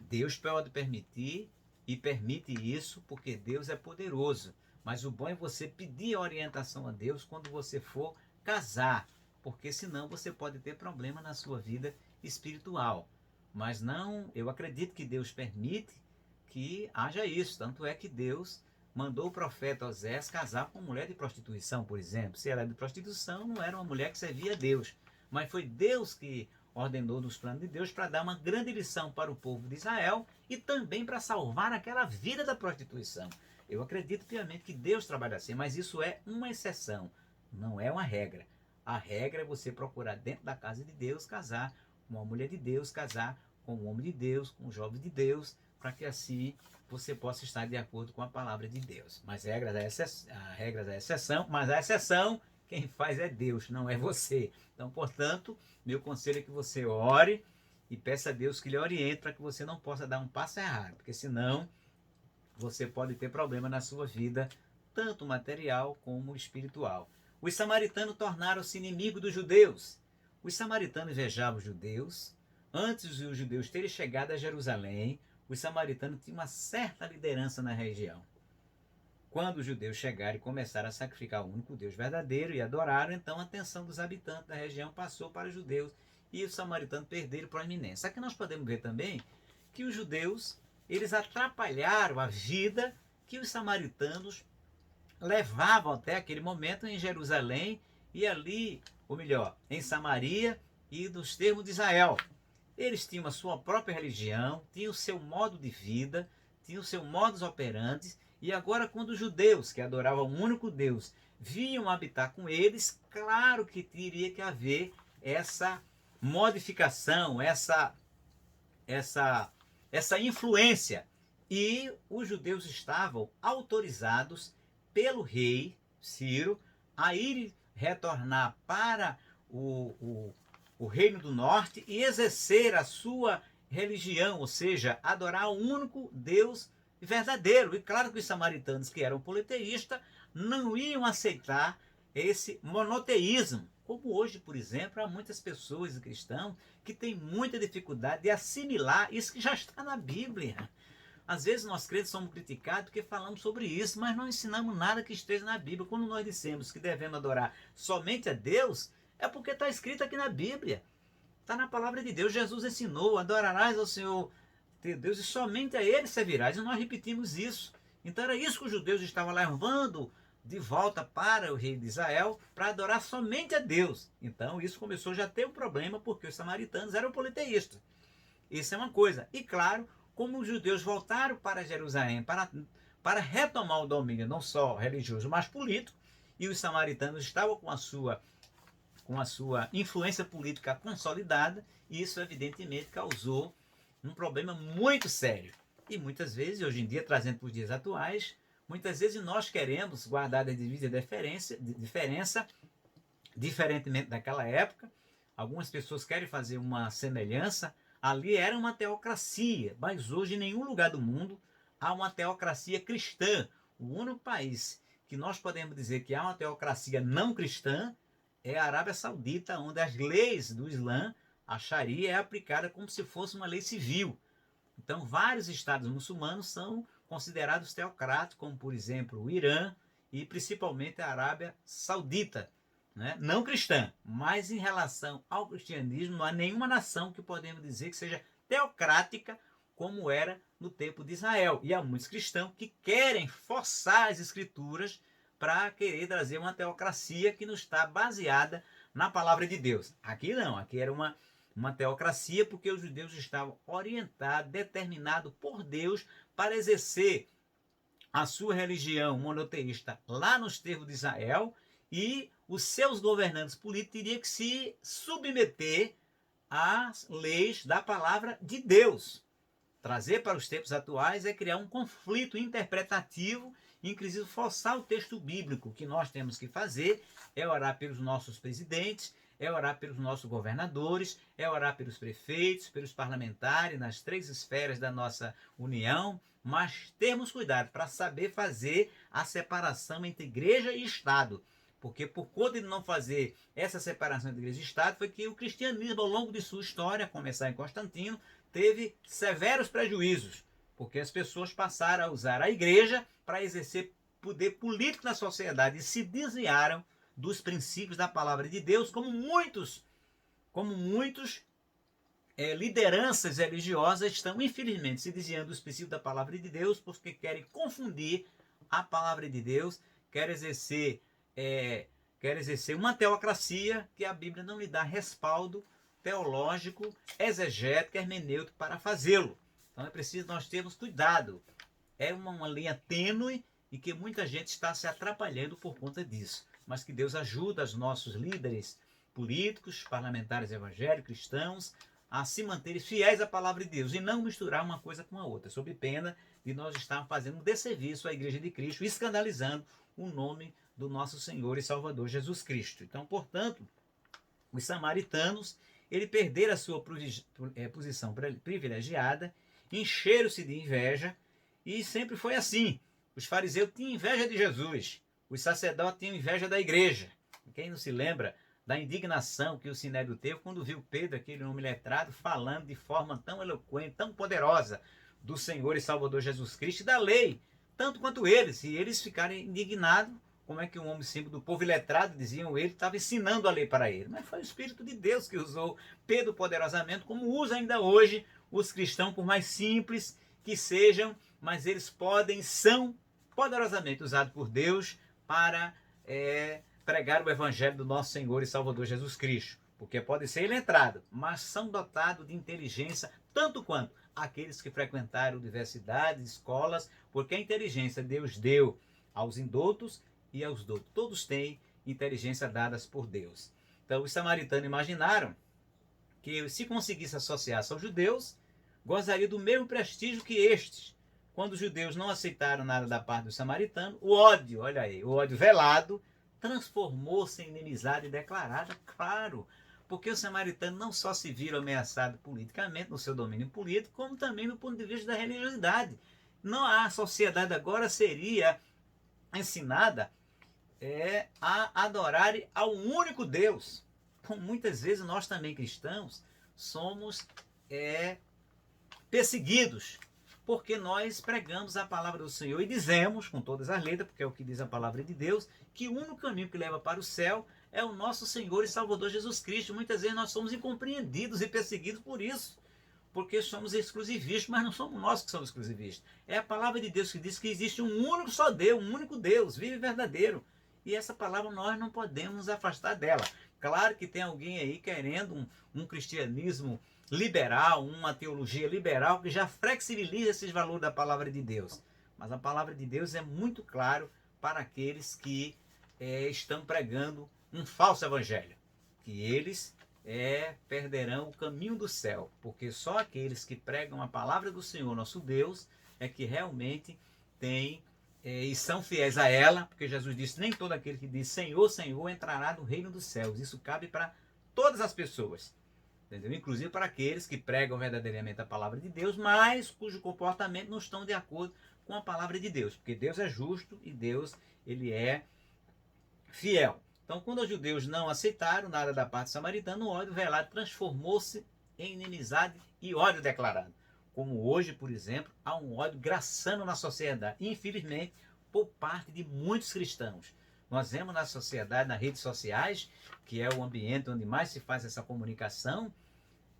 Deus pode permitir e permite isso porque Deus é poderoso. Mas o bom é você pedir orientação a Deus quando você for casar, porque senão você pode ter problema na sua vida espiritual. Mas não, eu acredito que Deus permite que haja isso. Tanto é que Deus mandou o profeta Osés casar com uma mulher de prostituição, por exemplo. Se ela é de prostituição, não era uma mulher que servia a Deus. Mas foi Deus que ordenou nos planos de Deus para dar uma grande lição para o povo de Israel e também para salvar aquela vida da prostituição. Eu acredito piamente que Deus trabalha assim, mas isso é uma exceção, não é uma regra. A regra é você procurar dentro da casa de Deus casar com uma mulher de Deus, casar com um homem de Deus, com um jovem de Deus, para que assim você possa estar de acordo com a palavra de Deus. Mas a regra da exceção, mas a exceção quem faz é Deus, não é você. Então, portanto, meu conselho é que você ore e peça a Deus que lhe oriente para que você não possa dar um passo errado, porque senão você pode ter problema na sua vida, tanto material como espiritual. Os samaritanos tornaram-se inimigos dos judeus. Os samaritanos invejavam os judeus. Antes dos judeus terem chegado a Jerusalém, os samaritanos tinham uma certa liderança na região. Quando os judeus chegaram e começaram a sacrificar o único Deus verdadeiro e adoraram, então a atenção dos habitantes da região passou para os judeus e os samaritanos perderam proeminência. Aqui nós podemos ver também que os judeus eles atrapalharam a vida que os samaritanos levavam até aquele momento em Jerusalém e ali, ou melhor, em Samaria e nos termos de Israel. Eles tinham a sua própria religião, tinham o seu modo de vida, tinham o seu modus operandi, e agora quando os judeus, que adoravam o único Deus, vinham habitar com eles, claro que teria que haver essa modificação, essa influência. E os judeus estavam autorizados pelo rei Ciro a ir retornar para o reino do norte e exercer a sua religião, ou seja, adorar o único Deus verdadeiro. E claro que os samaritanos, que eram politeístas, não iam aceitar esse monoteísmo. Como hoje, por exemplo, há muitas pessoas cristãos que têm muita dificuldade de assimilar isso que já está na Bíblia. Às vezes nós crentes somos criticados porque falamos sobre isso, mas não ensinamos nada que esteja na Bíblia. Quando nós dissemos que devemos adorar somente a Deus, é porque está escrito aqui na Bíblia. Está na palavra de Deus. Jesus ensinou: adorarás ao Senhor teu Deus e somente a Ele servirás. E nós repetimos isso. Então era isso que os judeus estavam levando de volta para o rei de Israel, para adorar somente a Deus. Então isso começou já a ter um problema, porque os samaritanos eram politeístas. Isso é uma coisa. E claro, como os judeus voltaram para Jerusalém para retomar o domínio não só religioso, mas político, e os samaritanos estavam com a sua influência política consolidada, e isso evidentemente causou um problema muito sério. E muitas vezes, hoje em dia, trazendo para os dias atuais, muitas vezes nós queremos guardar a devida diferença, diferentemente daquela época. Algumas pessoas querem fazer uma semelhança. Ali era uma teocracia, mas hoje em nenhum lugar do mundo há uma teocracia cristã. O único país que nós podemos dizer que há uma teocracia não cristã é a Arábia Saudita, onde as leis do Islã, a Sharia, é aplicada como se fosse uma lei civil. Então, vários estados muçulmanos são considerados teocráticos, como, por exemplo, o Irã e principalmente a Arábia Saudita, né? Não cristã, mas em relação ao cristianismo, não há nenhuma nação que podemos dizer que seja teocrática como era no tempo de Israel. E há muitos cristãos que querem forçar as escrituras para querer trazer uma teocracia que não está baseada na palavra de Deus. Aqui não, aqui era uma teocracia porque os judeus estavam orientados, determinados por Deus para exercer a sua religião monoteísta lá nos termos de Israel, e os seus governantes políticos teriam que se submeter às leis da palavra de Deus. Trazer para os tempos atuais é criar um conflito interpretativo, inclusive forçar o texto bíblico. O que nós temos que fazer é orar pelos nossos presidentes, é orar pelos nossos governadores, é orar pelos prefeitos, pelos parlamentares, nas 3 esferas da nossa União, mas temos cuidado para saber fazer a separação entre igreja e Estado. Porque por conta de não fazer essa separação entre igreja e Estado, foi que o cristianismo, ao longo de sua história, a começar em Constantino, teve severos prejuízos, porque as pessoas passaram a usar a igreja para exercer poder político na sociedade e se desviaram dos princípios da palavra de Deus, como muitos lideranças religiosas estão, infelizmente, se desviando dos princípios da palavra de Deus, porque querem confundir a palavra de Deus, querem exercer uma teocracia que a Bíblia não lhe dá respaldo teológico, exegético, hermenêutico para fazê-lo. Então é preciso nós termos cuidado. É uma linha tênue e que muita gente está se atrapalhando por conta disso. Mas que Deus ajude os nossos líderes políticos, parlamentares evangélicos, cristãos, a se manterem fiéis à palavra de Deus e não misturar uma coisa com a outra, sob pena de nós estarmos fazendo um desserviço à Igreja de Cristo, escandalizando o nome do nosso Senhor e Salvador Jesus Cristo. Então, portanto, os samaritanos, ele perderam a sua posição privilegiada, encheram-se de inveja, e sempre foi assim. Os fariseus tinham inveja de Jesus, os sacerdotes tinham inveja da igreja. Quem não se lembra da indignação que o Sinédrio teve quando viu Pedro, aquele homem letrado, falando de forma tão eloquente, tão poderosa do Senhor e Salvador Jesus Cristo e da lei, tanto quanto eles. E eles ficaram indignados. Como é que um homem simples do povo iletrado, diziam ele, estava ensinando a lei para ele? Mas foi o Espírito de Deus que usou Pedro poderosamente, como usa ainda hoje os cristãos, por mais simples que sejam, mas eles são poderosamente usados por Deus para pregar o Evangelho do nosso Senhor e Salvador Jesus Cristo. Porque pode ser iletrado, mas são dotados de inteligência, tanto quanto aqueles que frequentaram universidades, escolas, porque a inteligência Deus deu aos indoutos e aos doutos. Todos têm inteligência dadas por Deus. Então os samaritanos imaginaram que se conseguisse associar-se aos judeus, gozaria do mesmo prestígio que estes. Quando os judeus não aceitaram nada da parte dos samaritanos, o ódio, olha aí, o ódio velado, transformou-se em inimizade declarada, claro, porque os samaritanos não só se viram ameaçados politicamente no seu domínio político, como também no ponto de vista da religiosidade. Não, a sociedade agora seria ensinada a adorar ao único Deus. Como muitas vezes nós também cristãos somos perseguidos porque nós pregamos a palavra do Senhor e dizemos, com todas as letras, porque é o que diz a palavra de Deus, que o único caminho que leva para o céu é o nosso Senhor e Salvador Jesus Cristo. Muitas vezes nós somos incompreendidos e perseguidos por isso, porque somos exclusivistas, mas não somos nós que somos exclusivistas. É a palavra de Deus que diz que existe um único só Deus, um único Deus, vivo e verdadeiro. E essa palavra nós não podemos nos afastar dela. Claro que tem alguém aí querendo um cristianismo liberal, uma teologia liberal, que já flexibiliza esses valores da palavra de Deus. Mas a palavra de Deus é muito claro para aqueles que estão pregando um falso evangelho, que eles perderão o caminho do céu, porque só aqueles que pregam a palavra do Senhor, nosso Deus, é que realmente têm e são fiéis a ela, porque Jesus disse, nem todo aquele que diz Senhor, Senhor, entrará no reino dos céus. Isso cabe para todas as pessoas, entendeu? Inclusive para aqueles que pregam verdadeiramente a palavra de Deus, mas cujo comportamento não estão de acordo com a palavra de Deus, porque Deus é justo e Deus, ele é fiel. Então, quando os judeus não aceitaram nada da parte samaritana, o ódio velado transformou-se em inimizade e ódio declarado. Como hoje, por exemplo, há um ódio graçando na sociedade, infelizmente, por parte de muitos cristãos. Nós vemos na sociedade, nas redes sociais, que é o ambiente onde mais se faz essa comunicação,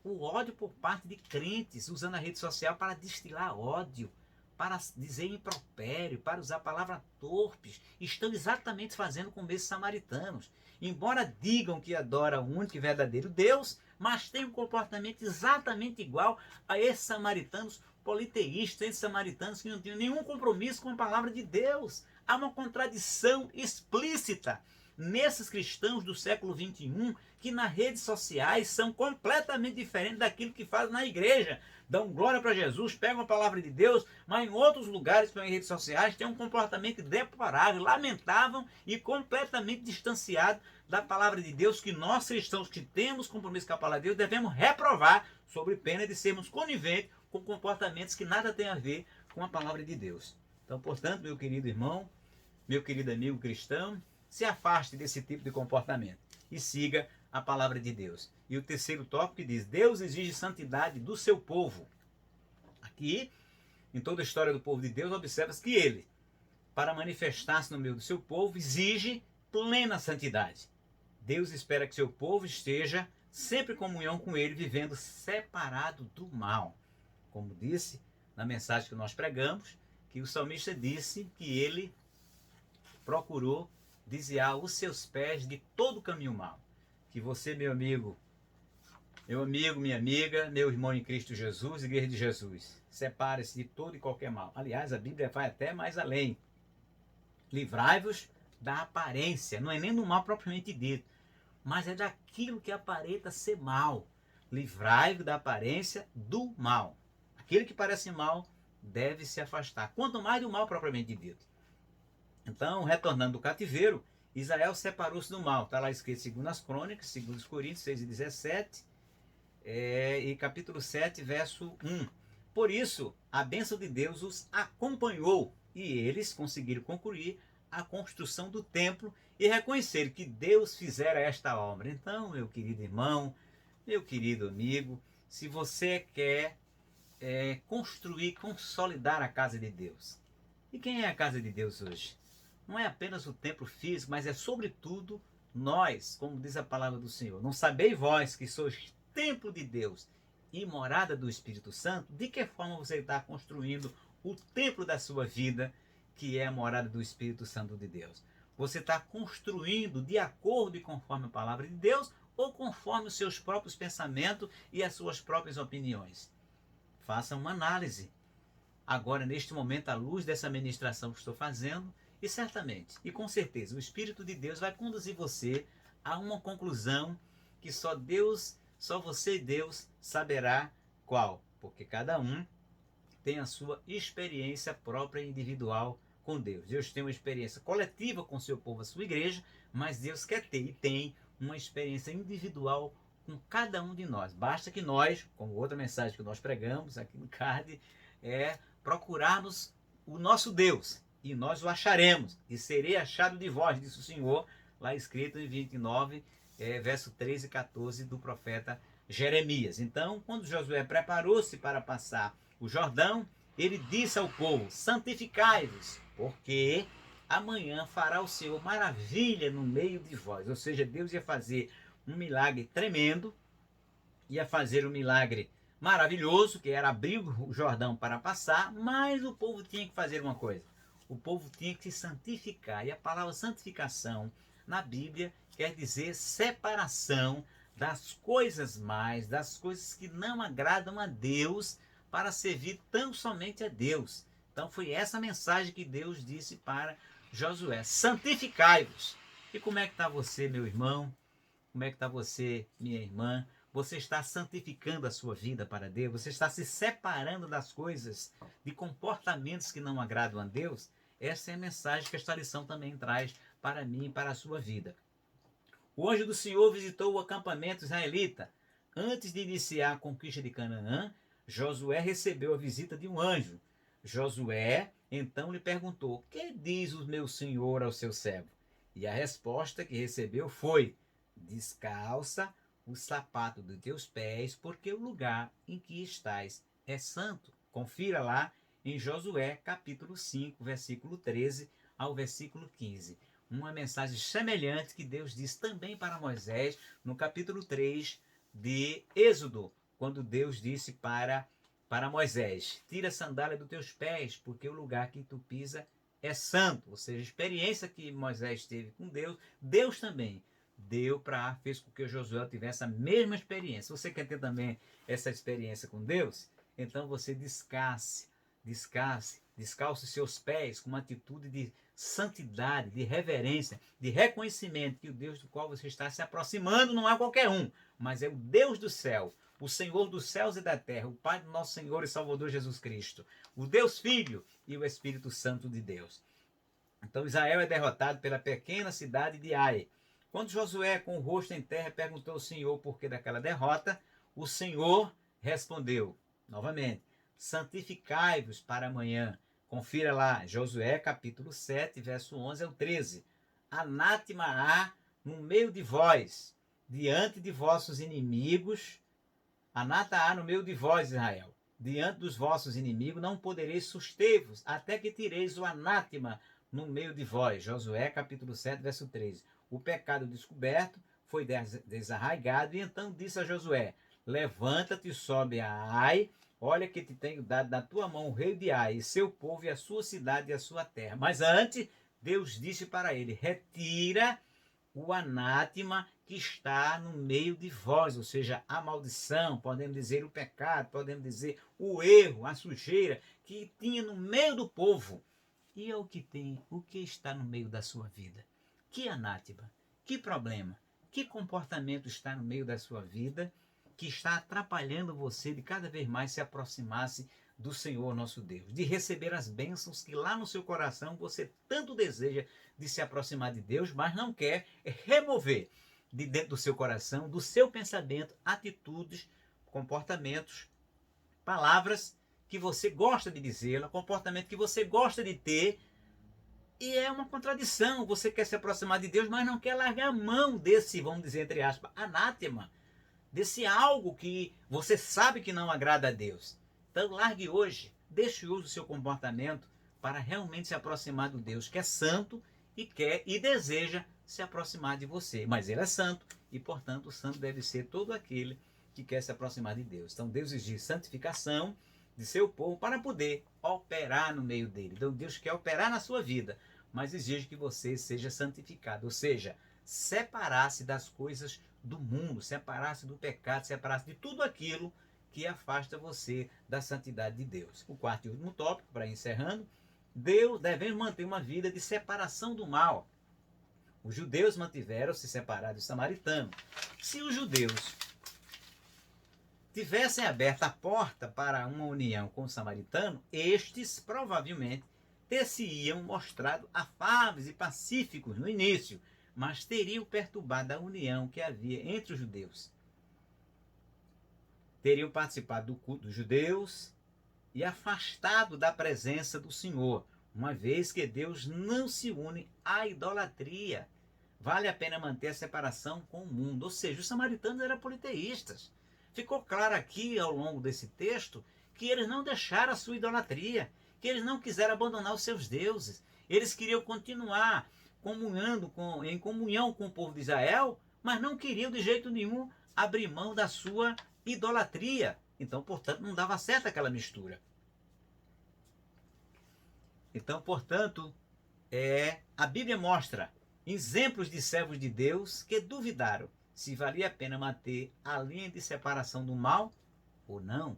o ódio por parte de crentes, usando a rede social para destilar ódio, para dizer impropério, para usar palavras torpes. Estão exatamente fazendo como esses samaritanos. Embora digam que adoram o único e verdadeiro Deus, mas têm um comportamento exatamente igual a esses samaritanos politeístas, esses samaritanos que não tinham nenhum compromisso com a palavra de Deus. Há uma contradição explícita nesses cristãos do século XXI, que nas redes sociais são completamente diferentes daquilo que fazem na igreja. Dão glória para Jesus, pegam a palavra de Deus, mas em outros lugares, em redes sociais, têm um comportamento deplorável, lamentável e completamente distanciado da palavra de Deus, que nós cristãos que temos compromisso com a palavra de Deus devemos reprovar, sob pena de sermos coniventes com comportamentos que nada têm a ver com a palavra de Deus. Então, portanto, meu querido irmão, meu querido amigo cristão, se afaste desse tipo de comportamento e siga a palavra de Deus. E o terceiro tópico diz, Deus exige santidade do seu povo. Aqui, em toda a história do povo de Deus, observa-se que ele, para manifestar-se no meio do seu povo, exige plena santidade. Deus espera que seu povo esteja sempre em comunhão com ele, vivendo separado do mal. Como disse na mensagem que nós pregamos, que o salmista disse que ele procurou desviar os seus pés de todo o caminho mau. Que você, meu amigo, minha amiga, meu irmão em Cristo Jesus, igreja de Jesus, separe-se de todo e qualquer mal. Aliás, a Bíblia vai até mais além. Livrai-vos da aparência, não é nem do mal propriamente dito, mas é daquilo que aparenta ser mal. Livrai-vos da aparência do mal. Aquele que parece mal deve se afastar, quanto mais do mal propriamente dito. Então, retornando do cativeiro, Israel separou-se do mal. Está lá escrito em 2 Crônicas, 2 Coríntios 6 e 17, e capítulo 7, verso 1. Por isso, a bênção de Deus os acompanhou e eles conseguiram concluir a construção do templo e reconhecer que Deus fizera esta obra. Então, meu querido irmão, meu querido amigo, se você quer construir, consolidar a casa de Deus. E quem é a casa de Deus hoje? Não é apenas o templo físico, mas é sobretudo nós, como diz a palavra do Senhor. Não sabeis vós que sois templo de Deus e morada do Espírito Santo? De que forma você está construindo o templo da sua vida, que é a morada do Espírito Santo de Deus? Você está construindo de acordo e conforme a palavra de Deus ou conforme os seus próprios pensamentos e as suas próprias opiniões? Faça uma análise agora, neste momento, à luz dessa ministração que estou fazendo, e certamente, e com certeza, o Espírito de Deus vai conduzir você a uma conclusão que só Deus, só você e Deus saberá qual, porque cada um tem a sua experiência própria e individual com Deus. Deus tem uma experiência coletiva com o seu povo, a sua igreja, mas Deus quer ter e tem uma experiência individual com cada um de nós. Basta que nós, como outra mensagem que nós pregamos aqui no card, procurarmos o nosso Deus, e nós o acharemos, e serei achado de vós, disse o Senhor, lá escrito em 29, verso 13 e 14 do profeta Jeremias. Então, quando Josué preparou-se para passar o Jordão, ele disse ao povo: santificai-vos, porque amanhã fará o Senhor maravilha no meio de vós. Ou seja, Deus ia fazer um milagre tremendo, ia fazer um milagre maravilhoso, que era abrir o Jordão para passar, mas o povo tinha que fazer uma coisa: o povo tinha que se santificar. E a palavra santificação na Bíblia quer dizer separação das coisas mais, das coisas que não agradam a Deus, para servir tão somente a Deus. Então foi essa mensagem que Deus disse para Josué: santificai-vos. E como é que está você, meu irmão? Como é que está você, minha irmã? Você está santificando a sua vida para Deus? Você está se separando das coisas, de comportamentos que não agradam a Deus? Essa é a mensagem que esta lição também traz para mim e para a sua vida. O anjo do Senhor visitou o acampamento israelita. Antes de iniciar a conquista de Canaã, Josué recebeu a visita de um anjo. Josué então lhe perguntou: que diz o meu senhor ao seu servo? E a resposta que recebeu foi: descalça o sapato dos teus pés, porque o lugar em que estás é santo. Confira lá em Josué capítulo 5, versículo 13 ao versículo 15. Uma mensagem semelhante que Deus diz também para Moisés no capítulo 3 de Êxodo, quando Deus disse para Moisés: tira a sandália dos teus pés, porque o lugar que tu pisa é santo. Ou seja, a experiência que Moisés teve com Deus, Deus também fez com que Josué tivesse a mesma experiência. Você quer ter também essa experiência com Deus? Então você descalce seus pés com uma atitude de santidade, de reverência, de reconhecimento que o Deus do qual você está se aproximando não é qualquer um, mas é o Deus do céu, o Senhor dos céus e da terra, o Pai do nosso Senhor e Salvador Jesus Cristo, o Deus Filho e o Espírito Santo de Deus. Então Israel é derrotado pela pequena cidade de Ai. Quando Josué, com o rosto em terra, perguntou ao Senhor por que daquela derrota, o Senhor respondeu, novamente: santificai-vos para amanhã. Confira lá, Josué capítulo 7, verso 11 ao 13. Anátema há no meio de vós, diante de vossos inimigos. Anátema há no meio de vós, Israel. Diante dos vossos inimigos não podereis suster-vos, até que tireis o anátema no meio de vós. Josué capítulo 7, verso 13. O pecado descoberto foi desarraigado, e então disse a Josué: levanta-te e sobe a Ai. Olha que te tenho dado na tua mão o rei de Ai, e seu povo, e a sua cidade e a sua terra. Mas antes, Deus disse para ele: retira o anátema que está no meio de vós, ou seja, a maldição, podemos dizer o pecado, podemos dizer o erro, a sujeira que tinha no meio do povo. E é o que está no meio da sua vida. Que anátema, que problema, que comportamento está no meio da sua vida que está atrapalhando você de cada vez mais se aproximar-se do Senhor nosso Deus, de receber as bênçãos que lá no seu coração você tanto deseja de se aproximar de Deus, mas não quer remover de dentro do seu coração, do seu pensamento, atitudes, comportamentos, palavras que você gosta de dizer, comportamento que você gosta de ter. E é uma contradição. Você quer se aproximar de Deus, mas não quer largar a mão desse, vamos dizer entre aspas, anátema, desse algo que você sabe que não agrada a Deus. Então largue hoje, deixe hoje o seu comportamento para realmente se aproximar do Deus que é santo e quer e deseja se aproximar de você. Mas ele é santo e, portanto, o santo deve ser todo aquele que quer se aproximar de Deus. Então Deus exige santificação de seu povo para poder operar no meio dele. Então Deus quer operar na sua vida, mas exige que você seja santificado, ou seja, separar-se das coisas do mundo, separar-se do pecado, separar-se de tudo aquilo que afasta você da santidade de Deus. O quarto e último tópico, para encerrando: devemos manter uma vida de separação do mal. Os judeus mantiveram-se separados dos samaritanos. Se os judeus tivessem aberto a porta para uma união com o samaritano, estes provavelmente ter-se-iam mostrado afáveis e pacíficos no início, mas teriam perturbado a união que havia entre os judeus. Teriam participado do culto dos judeus e afastado da presença do Senhor, uma vez que Deus não se une à idolatria. Vale a pena manter a separação com o mundo. Ou seja, os samaritanos eram politeístas. Ficou claro aqui ao longo desse texto que eles não deixaram a sua idolatria, que eles não quiseram abandonar os seus deuses. Eles queriam continuar em comunhão com o povo de Israel, mas não queriam de jeito nenhum abrir mão da sua idolatria. Então, portanto, não dava certo aquela mistura. Então, portanto, a Bíblia mostra exemplos de servos de Deus que duvidaram se valia a pena manter a linha de separação do mal ou não.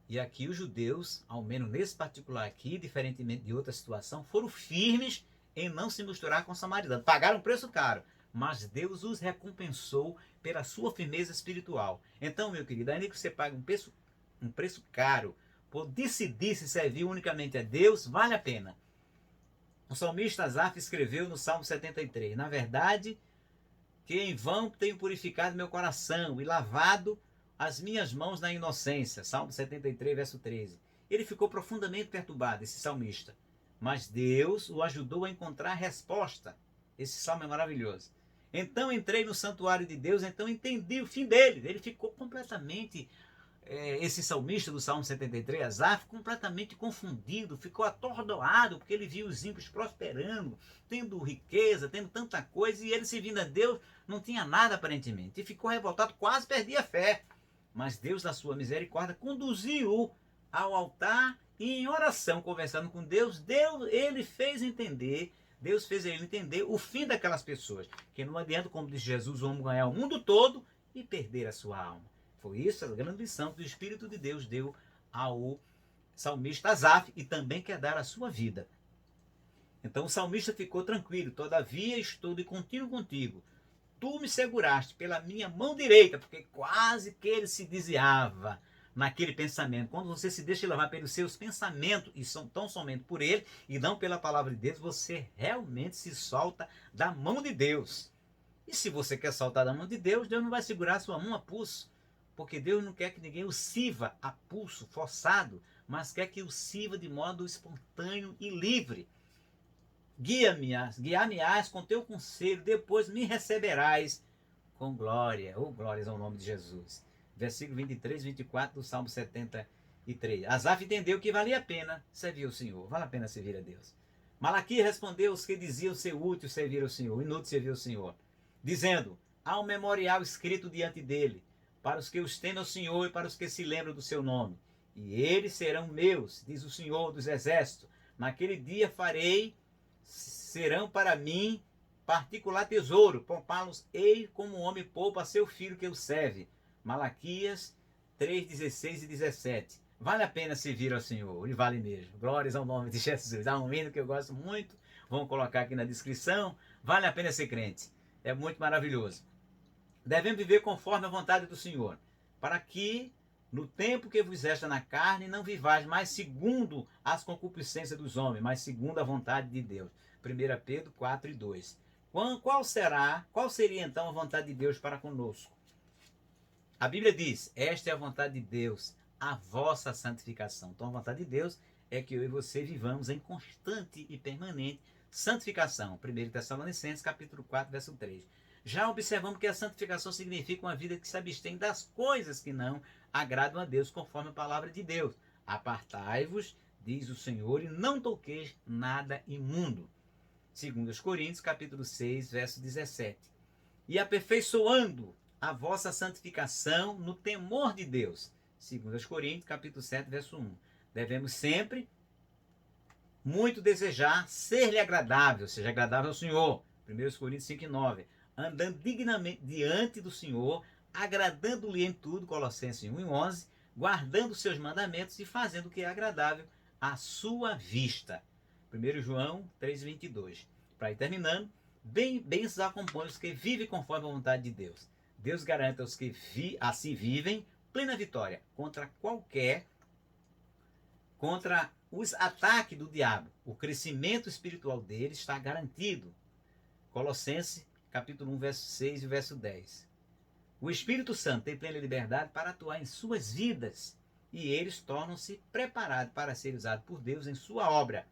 E aqui os judeus, ao menos nesse particular aqui, diferentemente de outra situação, foram firmes em não se misturar com os samaritanos. Pagaram um preço caro, mas Deus os recompensou pela sua firmeza espiritual. Então, meu querido, ainda que você pague um preço caro por decidir se servir unicamente a Deus, vale a pena. O salmista Asaf escreveu no Salmo 73, na verdade, que em vão tenho purificado meu coração e lavado as minhas mãos na inocência. Salmo 73, verso 13. Ele ficou profundamente perturbado, esse salmista. Mas Deus o ajudou a encontrar a resposta. Esse salmo é maravilhoso. Então entrei no santuário de Deus, então entendi o fim dele. Ele ficou completamente, esse salmista do Salmo 73, Asaf, completamente confundido, ficou atordoado, porque ele viu os ímpios prosperando, tendo riqueza, tendo tanta coisa, e ele servindo a Deus não tinha nada aparentemente. E ficou revoltado, quase perdia a fé. Mas Deus, na sua misericórdia, conduziu-o ao altar e em oração, conversando com Deus, ele fez entender, Deus fez ele entender o fim daquelas pessoas. Que não adianta, como diz Jesus, o homem ganhar o mundo todo e perder a sua alma. Foi isso a grande lição que o Espírito de Deus deu ao salmista Asaf e também quer dar a sua vida. Então o salmista ficou tranquilo. Todavia estou de contínuo contigo. Tu me seguraste pela minha mão direita, porque quase que ele se desviava naquele pensamento. Quando você se deixa levar pelos seus pensamentos, e são tão somente por ele, e não pela palavra de Deus, você realmente se solta da mão de Deus. E se você quer soltar da mão de Deus, Deus não vai segurar a sua mão a pulso, porque Deus não quer que ninguém o sirva a pulso, forçado, mas quer que o sirva de modo espontâneo e livre. Guiar-me-ás com teu conselho, depois me receberás com glória. Oh, glórias ao nome de Jesus. Versículo 23, 24 do Salmo 73. Asaf entendeu que valia a pena servir o Senhor. Vale a pena servir a Deus. Malaquias respondeu os que diziam ser útil servir ao Senhor, inútil servir ao Senhor, dizendo, há um memorial escrito diante dele, para os que os temem ao Senhor e para os que se lembram do seu nome. E eles serão meus, diz o Senhor dos Exércitos. Naquele dia serão para mim particular tesouro, poupá-los-ei como o homem poupa seu filho que o serve. Malaquias 3, 16 e 17. Vale a pena servir ao Senhor, e vale mesmo. Glórias ao nome de Jesus. Há um hino que eu gosto muito, vamos colocar aqui na descrição. Vale a pena ser crente, é muito maravilhoso. Devemos viver conforme a vontade do Senhor, para que no tempo que vos resta na carne, não vivais mais segundo as concupiscências dos homens, mas segundo a vontade de Deus. 1 Pedro 4 e 2. Qual seria então a vontade de Deus para conosco? A Bíblia diz, esta é a vontade de Deus, a vossa santificação. Então a vontade de Deus é que eu e você vivamos em constante e permanente santificação. 1 Tessalonicenses capítulo 4, verso 3. Já observamos que a santificação significa uma vida que se abstém das coisas que não agradam a Deus, conforme a palavra de Deus. Apartai-vos, diz o Senhor, e não toqueis nada imundo. 2 Coríntios, capítulo 6, verso 17. E aperfeiçoando a vossa santificação no temor de Deus. 2 Coríntios, capítulo 7, verso 1. Devemos sempre muito desejar ser-lhe agradável, seja agradável ao Senhor. 1 Coríntios 5 e 9. Andando dignamente diante do Senhor, agradando-lhe em tudo, Colossenses 1 e 11, guardando os seus mandamentos e fazendo o que é agradável à sua vista. 1 João 3, 22. Para ir terminando, bênçãos acompanham os que vivem conforme a vontade de Deus. Deus garante aos que assim vivem plena vitória contra os ataques do diabo. O crescimento espiritual dele está garantido. Colossenses capítulo 1, verso 6 e verso 10. O Espírito Santo tem plena liberdade para atuar em suas vidas e eles tornam-se preparados para ser usados por Deus em sua obra.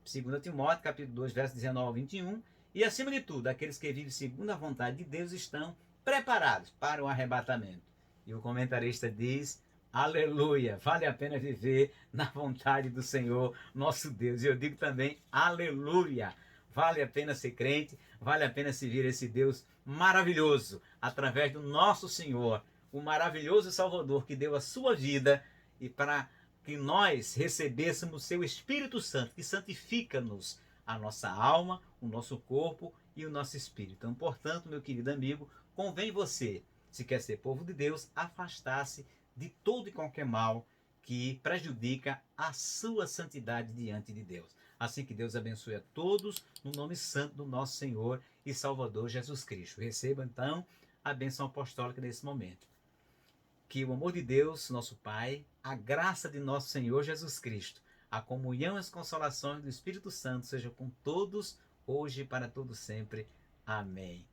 2 Timóteo, capítulo 2, verso 19 ao 21. E acima de tudo, aqueles que vivem segundo a vontade de Deus estão preparados para o arrebatamento. E o comentarista diz, Aleluia! Vale a pena viver na vontade do Senhor, nosso Deus. E eu digo também, aleluia! Vale a pena ser crente, vale a pena servir esse Deus maravilhoso, através do nosso Senhor, o maravilhoso Salvador que deu a sua vida e para que nós recebêssemos seu Espírito Santo, que santifica-nos, a nossa alma, o nosso corpo e o nosso espírito. Então, portanto, meu querido amigo, convém você, se quer ser povo de Deus, afastar-se de todo e qualquer mal que prejudica a sua santidade diante de Deus. Assim que Deus abençoe a todos, no nome santo do nosso Senhor e Salvador Jesus Cristo. Receba então a bênção apostólica nesse momento. Que o amor de Deus, nosso Pai, a graça de nosso Senhor Jesus Cristo, a comunhão e as consolações do Espírito Santo sejam com todos, hoje e para todos sempre. Amém.